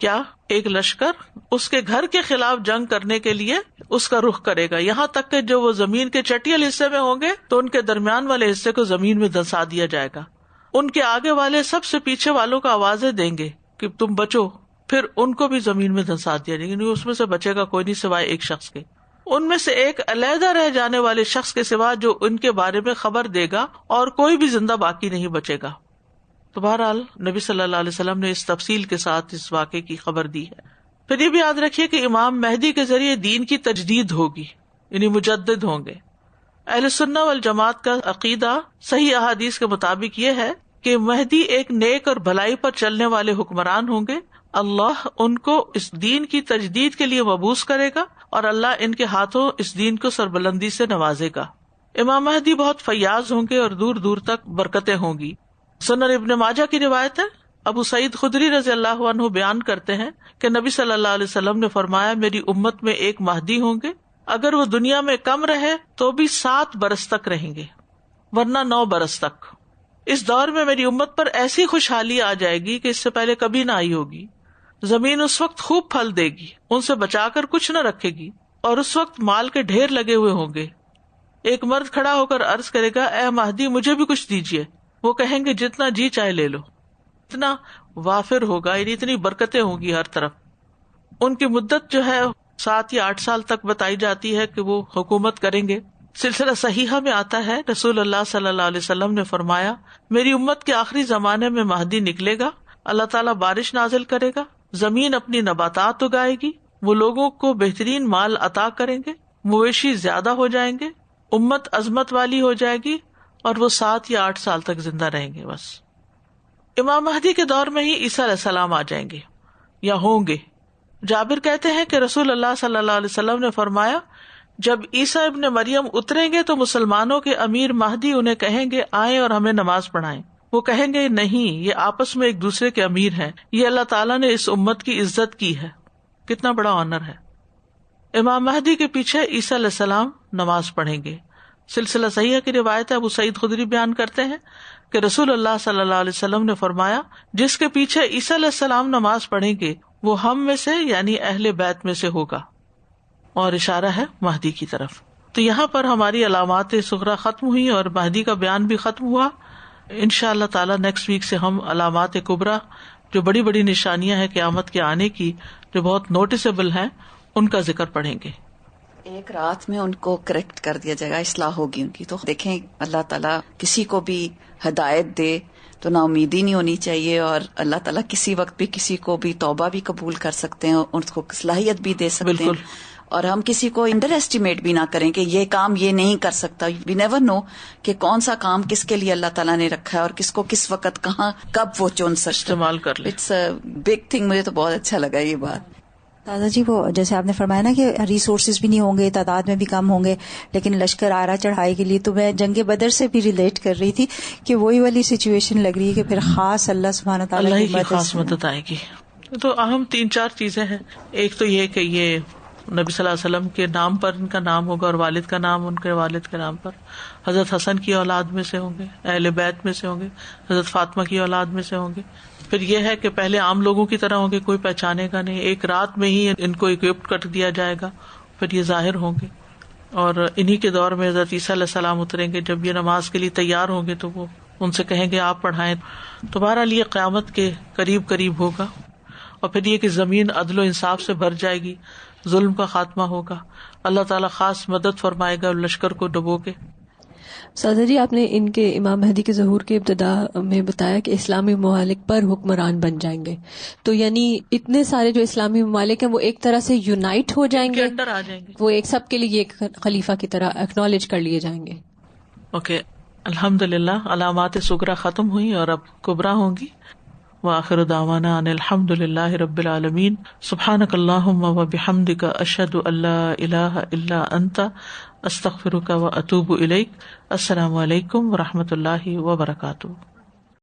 کیا؟ ایک لشکر اس کے گھر کے خلاف جنگ کرنے کے لیے اس کا رخ کرے گا، یہاں تک کہ جو وہ زمین کے چٹیل حصے میں ہوں گے تو ان کے درمیان والے حصے کو زمین میں دھنسا دیا جائے گا. ان کے آگے والے سب سے پیچھے والوں کو آوازیں دیں گے کہ تم بچو، پھر ان کو بھی زمین میں دھنسا دیا جائے گا. اس میں سے بچے گا کوئی نہیں سوائے ایک شخص کے. ان میں سے ایک علیحدہ رہ جانے والے شخص کے سوا جو ان کے بارے میں خبر دے گا، اور کوئی بھی زندہ باقی نہیں بچے گا. تو بہرحال نبی صلی اللہ علیہ وسلم نے اس تفصیل کے ساتھ اس واقعے کی خبر دی ہے. پھر یہ بھی یاد رکھیے کہ امام مہدی کے ذریعے دین کی تجدید ہوگی، یعنی مجدد ہوں گے. اہل سنہ والجماعت کا عقیدہ صحیح احادیث کے مطابق یہ ہے کہ مہدی ایک نیک اور بھلائی پر چلنے والے حکمران ہوں گے. اللہ ان کو اس دین کی تجدید کے لیے مبعوث کرے گا اور اللہ ان کے ہاتھوں اس دین کو سربلندی سے نوازے گا. امام مہدی بہت فیاض ہوں گے اور دور دور تک برکتیں ہوں گی. سنن ابن ماجہ کی روایت ہے، ابو سعید خدری رضی اللہ عنہ بیان کرتے ہیں کہ نبی صلی اللہ علیہ وسلم نے فرمایا میری امت میں ایک مہدی ہوں گے، اگر وہ دنیا میں کم رہے تو بھی 7 برس تک رہیں گے، ورنہ 9 برس تک. اس دور میں میری امت پر ایسی خوشحالی آ جائے گی کہ اس سے پہلے کبھی نہ آئی ہوگی. زمین اس وقت خوب پھل دے گی، ان سے بچا کر کچھ نہ رکھے گی، اور اس وقت مال کے ڈھیر لگے ہوئے ہوں گے. ایک مرد کھڑا ہو کر عرض کرے گا اے مہدی مجھے بھی کچھ دیجیے. وہ کہیں گے جتنا جی چاہے لے لو. اتنا وافر ہوگا، یعنی اتنی برکتیں ہوں گی ہر طرف. ان کی مدت جو ہے 7 یا 8 سال تک بتائی جاتی ہے کہ وہ حکومت کریں گے. سلسلہ صحیحہ میں آتا ہے رسول اللہ صلی اللہ علیہ وسلم نے فرمایا میری امت کے آخری زمانے میں مہدی نکلے گا، اللہ تعالیٰ بارش نازل کرے گا، زمین اپنی نباتات اگائے گی، وہ لوگوں کو بہترین مال عطا کریں گے، مویشی زیادہ ہو جائیں گے، امت عظمت والی ہو جائے گی، اور وہ 7 یا 8 سال تک زندہ رہیں گے. بس امام مہدی کے دور میں ہی عیسیٰ علیہ السلام آ جائیں گے یا ہوں گے. جابر کہتے ہیں کہ رسول اللہ صلی اللہ علیہ وسلم نے فرمایا جب عیسیٰ ابن مریم اتریں گے تو مسلمانوں کے امیر مہدی انہیں کہیں گے آئیں اور ہمیں نماز پڑھائیں. وہ کہیں گے نہیں، یہ آپس میں ایک دوسرے کے امیر ہیں، یہ اللہ تعالیٰ نے اس امت کی عزت کی ہے. کتنا بڑا آنر ہے. امام مہدی کے پیچھے عیسیٰ علیہ السلام نماز پڑھیں گے. سلسلہ صحیحہ کی روایت ہے، ابو سعید خدری بیان کرتے ہیں کہ رسول اللہ صلی اللہ علیہ وسلم نے فرمایا جس کے پیچھے عیسیٰ علیہ السلام نماز پڑھیں گے وہ ہم میں سے یعنی اہل بیت میں سے ہوگا، اور اشارہ ہے مہدی کی طرف. تو یہاں پر ہماری علامات صغریٰ ختم ہوئی اور مہدی کا بیان بھی ختم ہوا. انشاءاللہ تعالی نیکسٹ ویک سے ہم علامات کبریٰ جو بڑی بڑی نشانیاں ہیں قیامت کے آنے کی جو بہت نوٹسبل ہیں ان کا ذکر پڑھیں گے. ایک رات میں ان کو کریکٹ کر دیا جائے گا، اصلاح ہوگی ان کی. تو دیکھیں اللہ تعالیٰ کسی کو بھی ہدایت دے تو نا امیدی نہیں ہونی چاہیے، اور اللہ تعالیٰ کسی وقت بھی کسی کو بھی توبہ بھی قبول کر سکتے ہیں اور اس کو صلاحیت بھی دے سکتے ہیں. اور ہم کسی کو انڈر ایسٹیمیٹ بھی نہ کریں کہ یہ کام یہ نہیں کر سکتا. وی نیور نو کہ کون سا کام کس کے لیے اللہ تعالیٰ نے رکھا ہے اور کس کو کس وقت کہاں کب وہ چن سکتا استعمال کر لے. It's a big thing. مجھے تو بہت اچھا لگا یہ بات. دادا جی وہ جیسے آپ نے فرمایا نا کہ ریسورسز بھی نہیں ہوں گے، تعداد میں بھی کم ہوں گے، لیکن لشکر آ رہا چڑھائی کے لیے، تو میں جنگ بدر سے بھی ریلیٹ کر رہی تھی کہ وہی والی سچویشن لگ رہی ہے کہ پھر خاص اللہ سبحانہ تعالیٰ کی خاص مدد آئے گی. تو اہم 3-4 چیزیں ہیں. ایک تو یہ کہ یہ نبی صلی اللہ علیہ وسلم کے نام پر ان کا نام ہوگا اور والد کا نام ان کے والد کے نام پر. حضرت حسن کی اولاد میں سے ہوں گے، اہل بیت میں سے ہوں گے، حضرت فاطمہ کی اولاد میں سے ہوں گے. پھر یہ ہے کہ پہلے عام لوگوں کی طرح ہوں گے، کوئی پہچانے گا نہیں، ایک رات میں ہی ان کو اکوپڈ کر دیا جائے گا، پھر یہ ظاہر ہوں گے. اور انہی کے دور میں حضرت عیسیٰ علیہ السلام اتریں گے. جب یہ نماز کے لیے تیار ہوں گے تو وہ ان سے کہیں گے آپ پڑھائیں. تو بہرحال یہ قیامت کے قریب قریب ہوگا. اور پھر یہ کہ زمین عدل و انصاف سے بھر جائے گی، ظلم کا خاتمہ ہوگا، اللہ تعالیٰ خاص مدد فرمائے گا لشکر کو ڈبو کے. سادہ جی، آپ نے ان کے امام مہدی کے ظہور کی ابتدا میں بتایا کہ اسلامی ممالک پر حکمران بن جائیں گے، تو یعنی اتنے سارے جو اسلامی ممالک ہیں وہ ایک طرح سے یونائٹ ہو جائیں گے، اندر آ جائیں گے، وہ ایک سب کے لیے ایک خلیفہ کی طرح اکنالج کر لیے جائیں گے. اوکے، الحمدللہ علامات صغرا ختم ہوئی اور اب کبرا ہوں گی. وآخر دعوانا ان الحمد للہ رب العالمین. سبحانک اللہم وبحمدک، اشہد ان لا الہ الا انت، استغفرک واتوب الیک. السلام علیکم ورحمۃ اللہ وبرکاتہ.